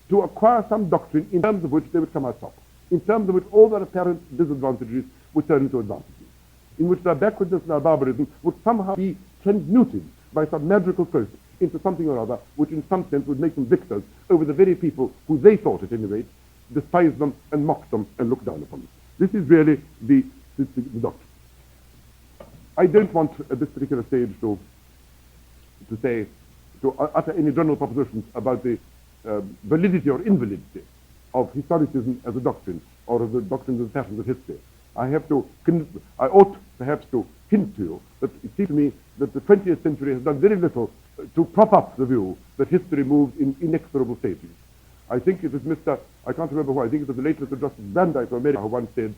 to acquire some doctrine in terms of which they would come out top, in terms of which all their apparent disadvantages would turn into advantages, in which their backwardness and their barbarism would somehow be transmuted by some magical process into something or other which in some sense would make them victors over the very people who they thought, at any rate, despised them and mocked them and looked down upon them. This is really the doctrine. I don't want at this particular stage to utter any general propositions about the validity or invalidity of historicism as a doctrine, or of the doctrines and patterns of history. I ought perhaps to hint to you that it seems to me that the 20th century has done very little to prop up the view that history moves in inexorable stages. I think it was I can't remember who, I think it was the late Mr. Justice Brandeis of America who once said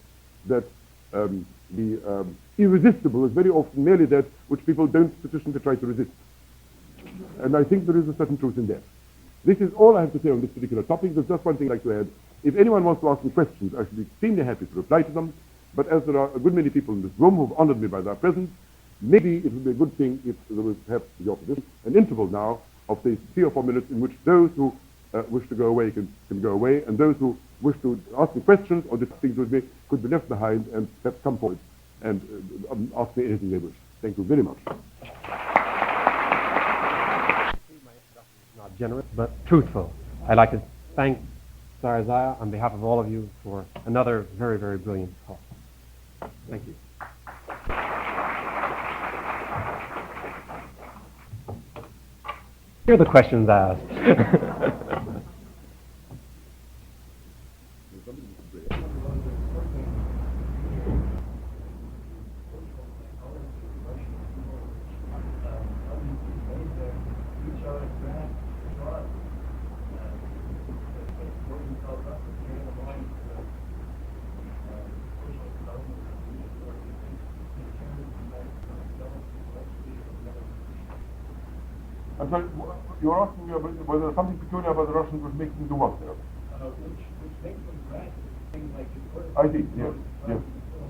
that the irresistible is very often merely that which people don't sufficiently try to resist. And I think there is a certain truth in that. This is all I have to say on this particular topic. There's just one thing I'd like to add. If anyone wants to ask me questions, I should be extremely happy to reply to them. But as there are a good many people in this room who have honored me by their presence, maybe it would be a good thing if there was perhaps the opposition, an interval now of say 3 or 4 minutes in which those who wish to go away can go away, and those who wish to ask me questions or discuss things with me could be left behind and perhaps come forward and ask me anything they wish. Thank you very much. Not generous, but truthful. I'd like to thank Sir Isaiah on behalf of all of you for another very, very brilliant talk. Thank you. Here are the questions asked. I'm sorry, you're asking me about whether something peculiar about the Russians would make them do what there? I think, yes, yes.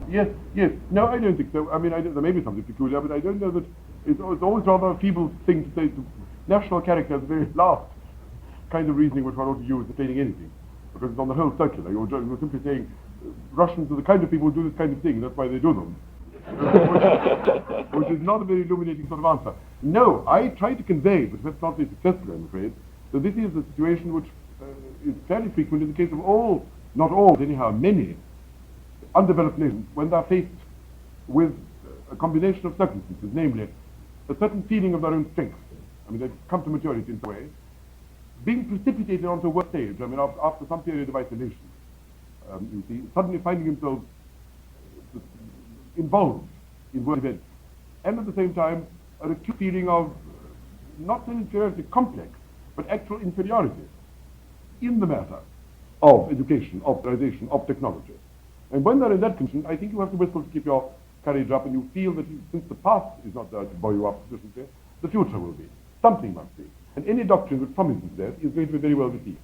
Yes, yes. No, I don't think so. I mean, there may be something peculiar, but I don't know that it's always rather a feeble thing to say to national character is the very last kind of reasoning which one ought to use explaining anything. Because it's on the whole circular. You're simply saying Russians are the kind of people who do this kind of thing, that's why they do them. which is not a very illuminating sort of answer. No, I try to convey, but that's not very successful, I'm afraid, that this is a situation which is fairly frequent in the case of all, not all, anyhow, many undeveloped nations, when they're faced with a combination of circumstances, namely a certain feeling of their own strength. I mean, they come to maturity in some way, being precipitated onto a work stage, I mean, after some period of isolation, you see, suddenly finding themselves involved in world events, and at the same time an acute feeling of not an inferiority complex, but actual inferiority in the matter of education, of civilization, of technology. And when they're in that condition, I think you have to whistle to keep your courage up, and you feel that since the past is not there to buoy you up sufficiently, the future will be. Something must be. And any doctrine which promises that is going to be very well received.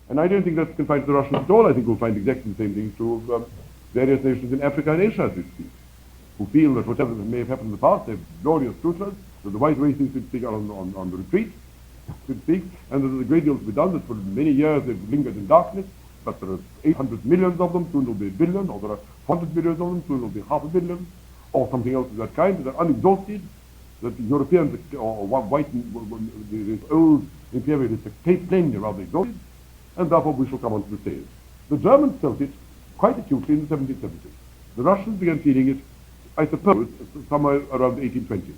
And I don't think that's confined to the Russians at all. I think we'll find exactly the same thing true of various nations in Africa and Asia as we speak, who feel that whatever may have happened in the past, they have glorious futures, that the white races should speak on the retreat, so to speak, and that there's a great deal to be done, that for many years they've lingered in darkness, but there are 800 millions of them, soon there'll be a billion, or there are 100 millions of them, soon there'll be half a billion, or something else of that kind, that are unexhausted, that the Europeans, or white, this old imperialists are plainly rather exhausted, and therefore we shall come on to the stage. The Germans felt it quite acutely in the 1770s. The Russians began feeling it, I suppose, somewhere around the 1820s.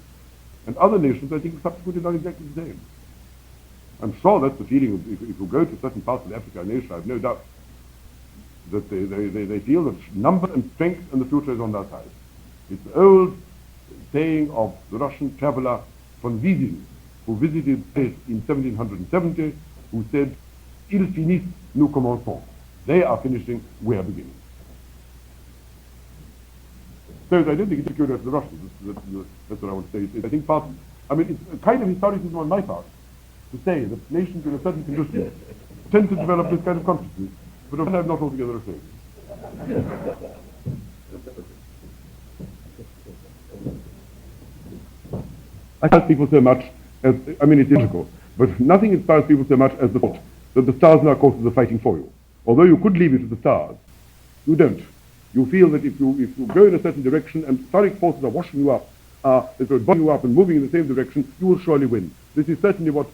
And other nations, I think, subsequently done exactly the same. I'm sure that's the feeling, if you go to certain parts of Africa and Asia, I have no doubt that they feel that number and strength and the future is on their side. It's the old saying of the Russian traveler von Wiesing, who visited Paris in 1770, who said, "Ils finissent, nous commençons." They are finishing, we are beginning. So I don't think it's peculiar to the Russians. That's what I want to say. I think it's a kind of historicism on my part to say that nations in a certain condition tend to develop this kind of consciousness, but I'm not altogether afraid. I inspires people so much as, it's illogical, but nothing inspires people so much as the thought that the stars in our courses are fighting for you. Although you could leave it to the stars, you don't. You feel that if you go in a certain direction and historic forces are washing you up, buoying you up and moving in the same direction, you will surely win. This is certainly what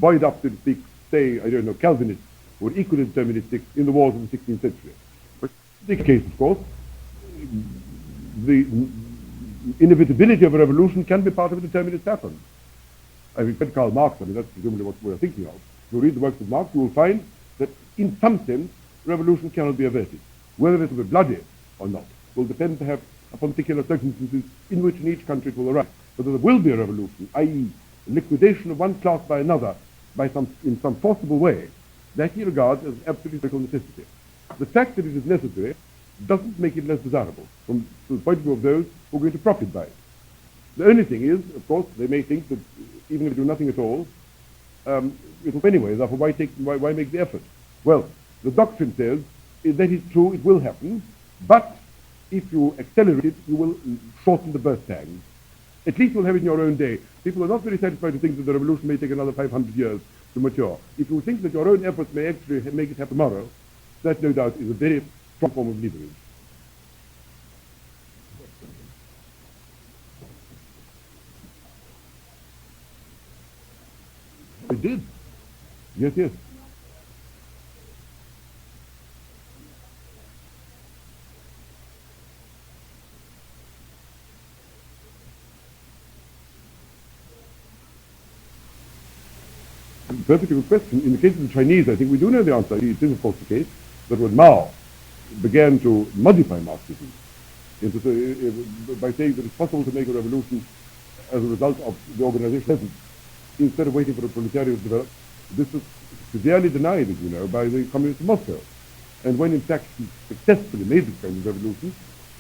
buoyed up, so to speak, say, Calvinists or equally deterministics in the wars of the 16th century. But in this case, of course, the inevitability of a revolution can be part of a determinist pattern. I've read Karl Marx, that's presumably what we're thinking of. If you read the works of Marx, you will find that in some sense, revolution cannot be averted. Whether it will be bloody or not will depend perhaps upon particular circumstances in which in each country it will arise. Whether there will be a revolution, i.e. liquidation of one class by another in some forcible way, that he regards as absolutely critical necessity. The fact that it is necessary doesn't make it less desirable from the point of view of those who are going to profit by it. The only thing is, of course, they may think that even if they do nothing at all, it will anyway, therefore why make the effort? Well, the doctrine says that is true, it will happen, but if you accelerate it, you will shorten the birth pangs. At least you'll have it in your own day. People are not very satisfied to think that the revolution may take another 500 years to mature. If you think that your own efforts may actually make it happen tomorrow, That, no doubt, is a very strong form of leverage. It did. Yes, yes. Perfectly good question. In the case of the Chinese, I think we do know the answer. It is, of course, the case that when Mao began to modify Marxism by saying that it's possible to make a revolution as a result of the organization instead of waiting for the proletariat to develop, this was severely denied, as you know, by the communists of Moscow. And when, in fact, he successfully made this kind of revolution,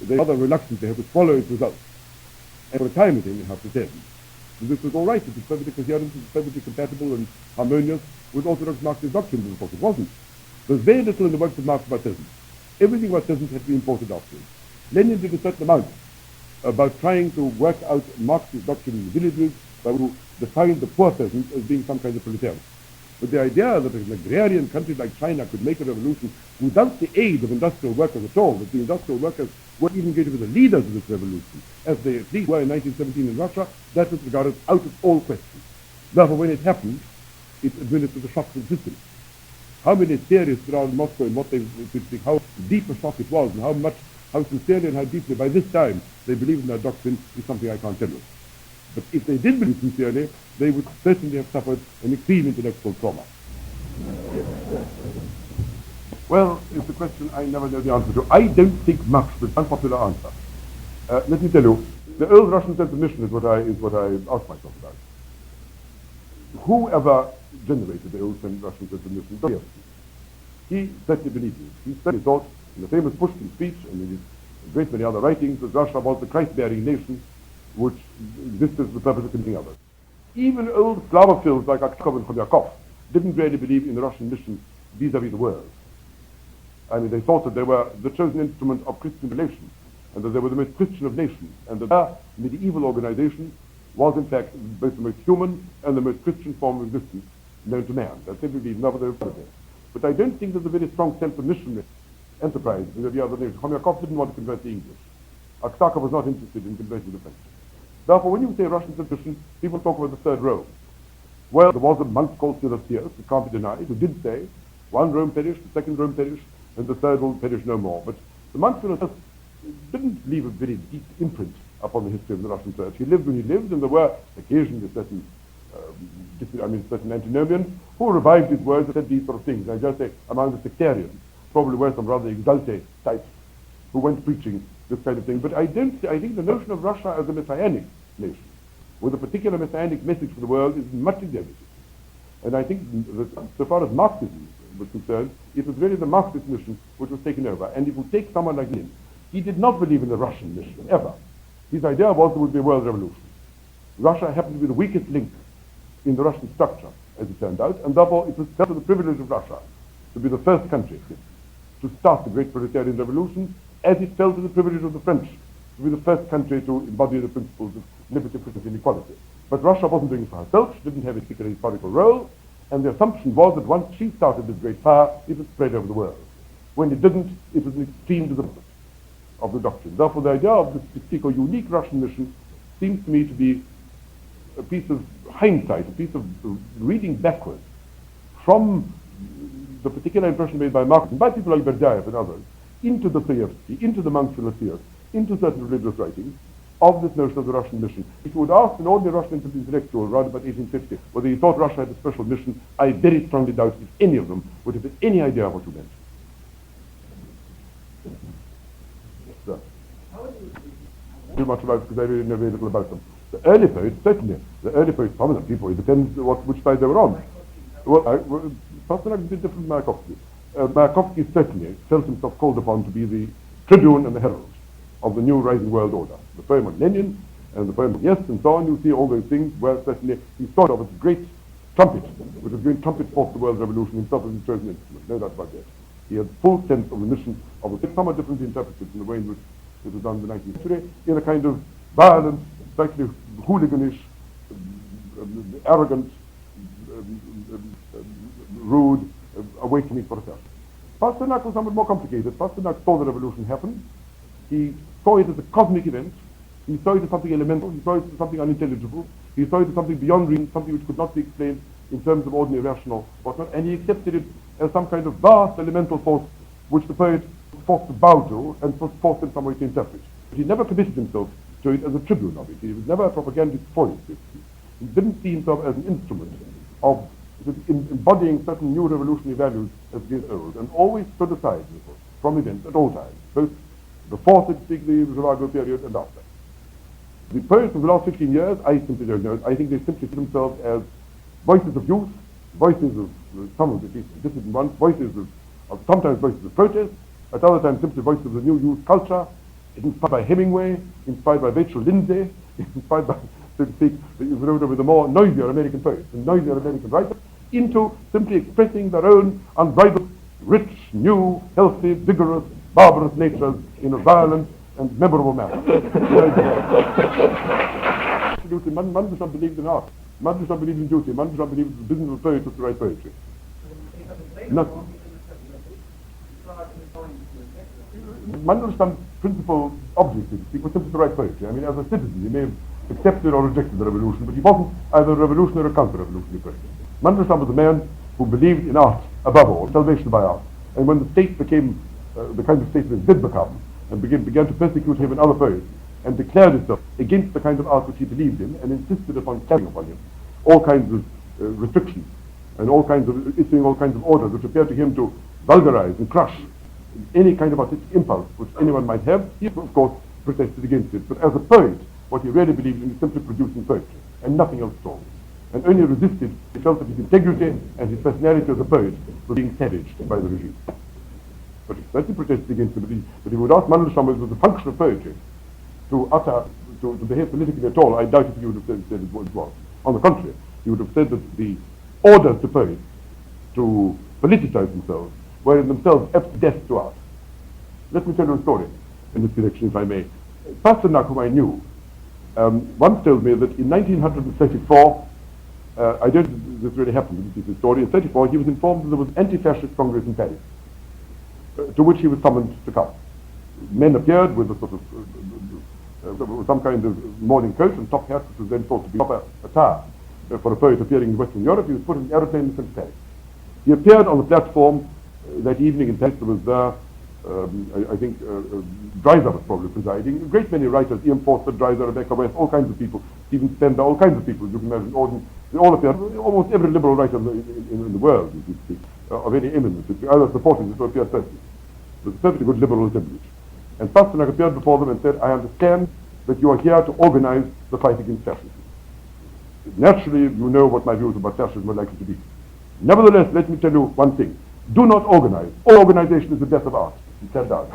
they were rather reluctant to have to follow its results. And for a time, I think, you have to say, this was all right, it was perfectly coherent, it was perfectly compatible and harmonious with Orthodox Marxist doctrines, and of course it wasn't. There's very little in the works of Marx about peasants. Everything about peasants had to be imported afterwards. Lenin did a certain amount about trying to work out Marxist doctrine in the villages by which to define the poor peasant as being some kind of proletariat. But the idea that an agrarian country like China could make a revolution without the aid of industrial workers at all, that the industrial workers weren't even going to be the leaders of this revolution, as they at least were in 1917 in Russia, that was regarded out of all question. Therefore, when it happened, it administered a shock to the system. How many theorists around Moscow and what they could think, how deep a shock it was, and how sincerely and how deeply by this time they believed in that doctrine is something I can't tell you. But if they did believe sincerely, they would certainly have suffered an extreme intellectual trauma. Well, it's a question I never know the answer to. I don't think Marx was an unpopular answer. Let me tell you, the old Russian sense of mission is what I ask myself about. Whoever generated the old Russian sense of mission, Dostoevsky, he certainly believed it. He certainly thought, in the famous Pushkin speech and in his great many other writings, that Russia was the Christ-bearing nation which existed for the purpose of convincing others. Even old Slavophiles like Aksakov and Kholyakov didn't really believe in the Russian mission vis-à-vis the world. I mean, they thought that they were the chosen instrument of Christian relations, and that they were the most Christian of nations, and that their medieval organization was, in fact, both the most human and the most Christian form of existence known to man. That's what they believed, never they were proud of it. But I don't think there's a very strong sense of missionary enterprise in the other nations. Kholyakov didn't want to convert the English. Aksakov was not interested in converting the French. Therefore, when you say Russian submission, people talk about the Third Rome. Well, there was a monk called Philotheus, it can't be denied, who did say, one Rome perished, the second Rome perished, and the third will perish no more. But the monk Philotheus didn't leave a very deep imprint upon the history of the Russian Church. He lived when he lived, and there were occasionally certain antinomians who revived his words and said these sort of things. I just say, among the sectarians, probably were some rather exalted types who went preaching this kind of thing. But I think the notion of Russia as a messianic nation, with a particular messianic message for the world, is much exaggerated. And I think that so far as Marxism was concerned, it was really the Marxist mission which was taken over. And if you take someone like Lenin, he did not believe in the Russian mission, ever. His idea was there would be a world revolution. Russia happened to be the weakest link in the Russian structure, as it turned out, and therefore it was felt to the privilege of Russia to be the first country to start the great proletarian revolution, as it fell to the privilege of the French to be the first country to embody the principles of liberty, freedom, and equality. But Russia wasn't doing it for herself, she didn't have a particular historical role, and the assumption was that once she started this great fire, it would spread over the world. When it didn't, it was an extreme development of the doctrine. Therefore, the idea of this particular unique Russian mission seems to me to be a piece of hindsight, a piece of reading backwards from the particular impression made by Marx and by people like Berdyaev and others into Dostoevsky, into the monk Philotheus, into certain religious writings of this notion of the Russian mission. If you would ask an ordinary Russian intellectual around about 1850 whether he thought Russia had a special mission, I very strongly doubt if any of them would have any idea of what you meant. Yes, sir. Too much about it because I really know very little about them. The early poets, certainly, some of the people, it depends which side they were on. Well, Pasternak is a bit different from Mayakovsky. Mayakovsky certainly felt himself called upon to be the tribune and the herald of the new rising world order. The poem on Lenin and the poem on Yes and so on, you see all those things where certainly he thought of as a great trumpet, which was going to trumpet forth the world revolution himself as his chosen instrument, no doubt about that. He had full sense of the mission of the somewhat differently interpreted in the way in which it was done in the 19th century, in a kind of violent, slightly hooliganish, arrogant, rude awakening for a person. Pasternak was somewhat more complicated. Pasternak saw the revolution happen. He saw it as a cosmic event. He saw it as something elemental. He saw it as something unintelligible. He saw it as something beyond reason, something which could not be explained in terms of ordinary rational whatnot. And he accepted it as some kind of vast elemental force which the poet was forced to bow to and was forced in some way to interpret. But he never committed himself to it as a tribune of it. He was never a propagandist for it. He didn't see himself as an instrument of embodying certain new revolutionary values as against old, and always stood aside from events at all times, both before, so to speak, the Zhivago period and after. The poets of the last 15 years, I simply don't know. I think they simply see themselves as voices of youth, voices of some of the dissident ones, voices of sometimes voices of protest, at other times simply voices of the new youth culture, inspired by Hemingway, inspired by Rachel Lindsay, inspired by, so to speak, with the more noisier American poets and noisier American writers, into simply expressing their own unbridled, rich, new, healthy, vigorous, barbarous natures in a violent and memorable manner. Absolutely, one does not believe in art. One does not believe in duty. One does not believe in the business of poets to write poetry. Nothing. One does some principal objective. He was simply to write poetry. I mean, as a citizen, he may have accepted or rejected the revolution, but he wasn't either a revolutionary or a counter-revolutionary person. Mandelstam was a man who believed in art above all, salvation by art. And when the state became the kind of state that it did become, and began to persecute him and other poets, and declared itself against the kind of art which he believed in, and insisted upon carrying upon him all kinds of restrictions, and issuing all kinds of orders which appeared to him to vulgarize and crush any kind of artistic impulse which anyone might have, he of course protested against it. But as a poet, what he really believed in is simply producing poetry, and nothing else at all. And only resisted, he felt that his integrity and his personality as a poet were being savaged by the regime. But he certainly protested against it, but he would ask Mandelstam whether it was the function of poetry to behave politically at all. I doubt if he would have said it was. On the contrary, he would have said that the orders to poets to politicize themselves were in themselves death to art. Let me tell you a story in this connection, if I may. Pasternak, whom I knew, once told me that in 1934, I don't think this really happened, this is the story, in 1934 he was informed that there was an anti-fascist congress in Paris, to which he was summoned to come. Men appeared with a sort of some kind of morning coat and top hat, which was then thought to be proper attire for a poet appearing in Western Europe. He was put in an aeroplane and sent to Paris. He appeared on the platform that evening in Paris. There was there, I think, Dreiser was probably presiding. A great many writers, Ian Forster, Dreiser, Rebecca West, all kinds of people, Stephen Spender, all kinds of people. You can imagine, they all appeared. Almost every liberal writer in the world, you could speak, of any eminence, either supporting this or appeared personally. It was a perfectly good liberal assemblage. And Pasternak appeared before them and said, I understand that you are here to organize the fight against fascism. Naturally, you know what my views about fascism are likely to be. Nevertheless, let me tell you one thing. Do not organize. All organization is the death of art. He sat down.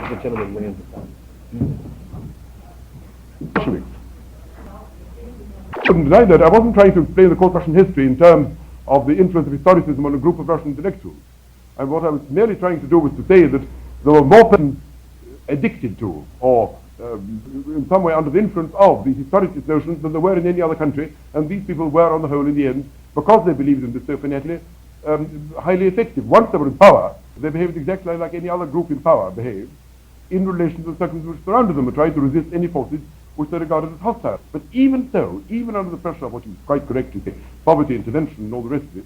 The gentleman lands I couldn't deny that. I wasn't trying to explain the course of Russian history in terms of the influence of historicism on a group of Russian intellectuals. And what I was merely trying to do was to say that there were more persons addicted to, or in some way under the influence of, these historicist notions than there were in any other country, and these people were, on the whole, in the end, because they believed in this so fanatically, highly effective. Once they were in power, they behaved exactly like any other group in power behaved, in relation to the circumstances which surrounded them, and tried to resist any forces which they regarded as hostile. But even so, even under the pressure of what you quite correctly say, poverty, intervention, and all the rest of it,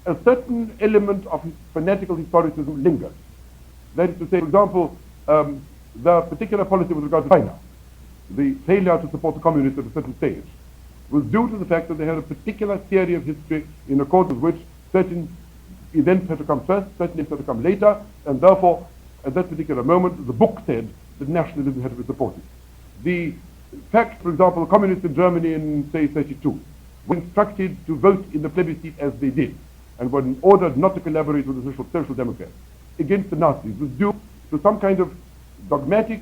a certain element of fanatical historicism lingered. That is to say, for example, the particular policy with regard to China, the failure to support the communists at a certain stage, was due to the fact that they had a particular theory of history in accordance with which certain events had to come first, certain events had to come later, and therefore, at that particular moment, the book said that nationalism had to be supported. The fact, for example, the communists in Germany in, say, 32, were instructed to vote in the plebiscite as they did, and were ordered not to collaborate with the Social Democrats against the Nazis, was due to some kind of dogmatic,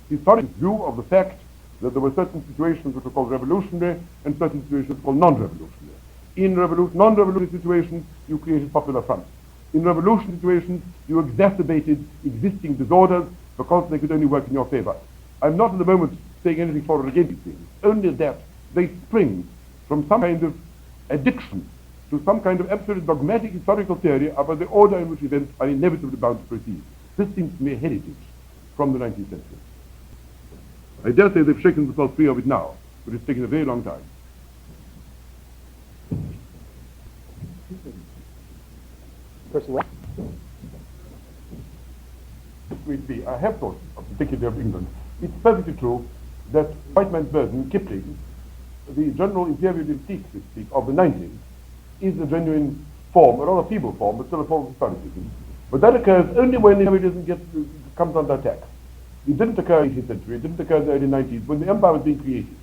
historic view of the fact that there were certain situations which were called revolutionary and certain situations called non-revolutionary. In non-revolutionary situations, you created popular fronts. In revolution situations, you exacerbated existing disorders because they could only work in your favor. I'm not at the moment saying anything for or against these things, only that they spring from some kind of addiction to some kind of absolute dogmatic historical theory about the order in which events are inevitably bound to proceed. This seems to me a heritage from the 19th century. I dare say they've shaken themselves free of it now, but it's taken a very long time. Person left. I have thought, particularly of England. It's perfectly true that white man's version, Kipling, the general imperialistic, so to speak, of the 90s, is a genuine form, a rather feeble form, but still a form of historicism. But that occurs only when imperialism comes under attack. It didn't occur in the 18th century, it didn't occur in the early 90s, when the empire was being created.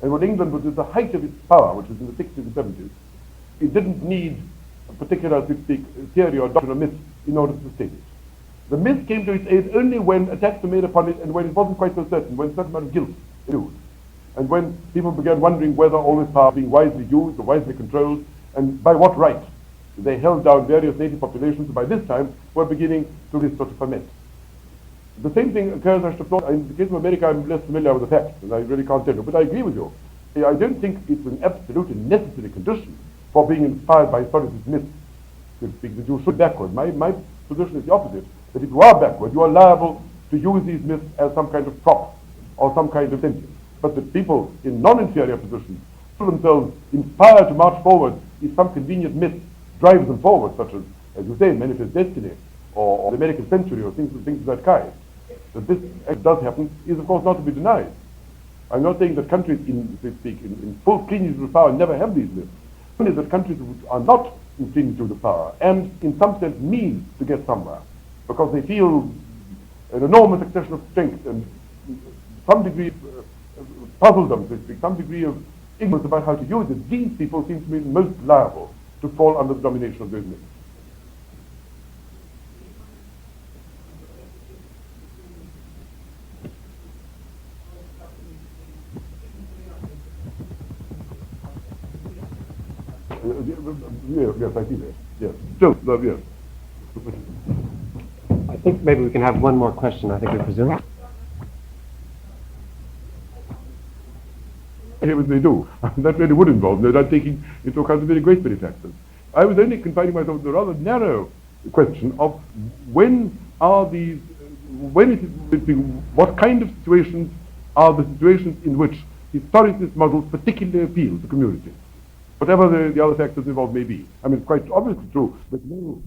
And when England was at the height of its power, which was in the 60s and 70s, it didn't need a particular, so to speak, theory or doctrine or myth in order to sustain it. The myth came to its aid only when attacks were made upon it and when it wasn't quite so certain, when a certain amount of guilt ensued. And when people began wondering whether all this power being wisely used or wisely controlled, and by what right they held down various native populations, and by this time were beginning to this sort of ferment. The same thing occurs, I should have thought, in the case of America. I'm less familiar with the facts, and I really can't tell you, but I agree with you. I don't think it's an absolutely necessary condition for being inspired by historicist myths, so to speak, that you should backward. My position is the opposite, that if you are backward, you are liable to use these myths as some kind of prop or some kind of sentence. But the people in non-inferior positions feel themselves inspired to march forward if some convenient myth drives them forward, such as you say, Manifest Destiny, or the American Century, or things of that kind. That this does happen is, of course, not to be denied. I'm not saying that countries, so to speak, in full plenitude of power never have these myths. Only that countries which are not in plenitude of power and, in some sense, mean to get somewhere, because they feel an enormous accession of strength and some degree puzzle them, so to speak, some degree of ignorance about how to use it. These people seem to be most liable to fall under the domination of those myths. Yes, I see that. Yes. Still, yes. I think maybe we can have one more question, I think we presume. They do. That really would involve not taking into account a very great many factors. I was only confining myself to the rather narrow question of when are these, what kind of situations are the situations in which historicist models particularly appeal to communities, whatever the other factors involved may be. I mean, it's quite obviously true that no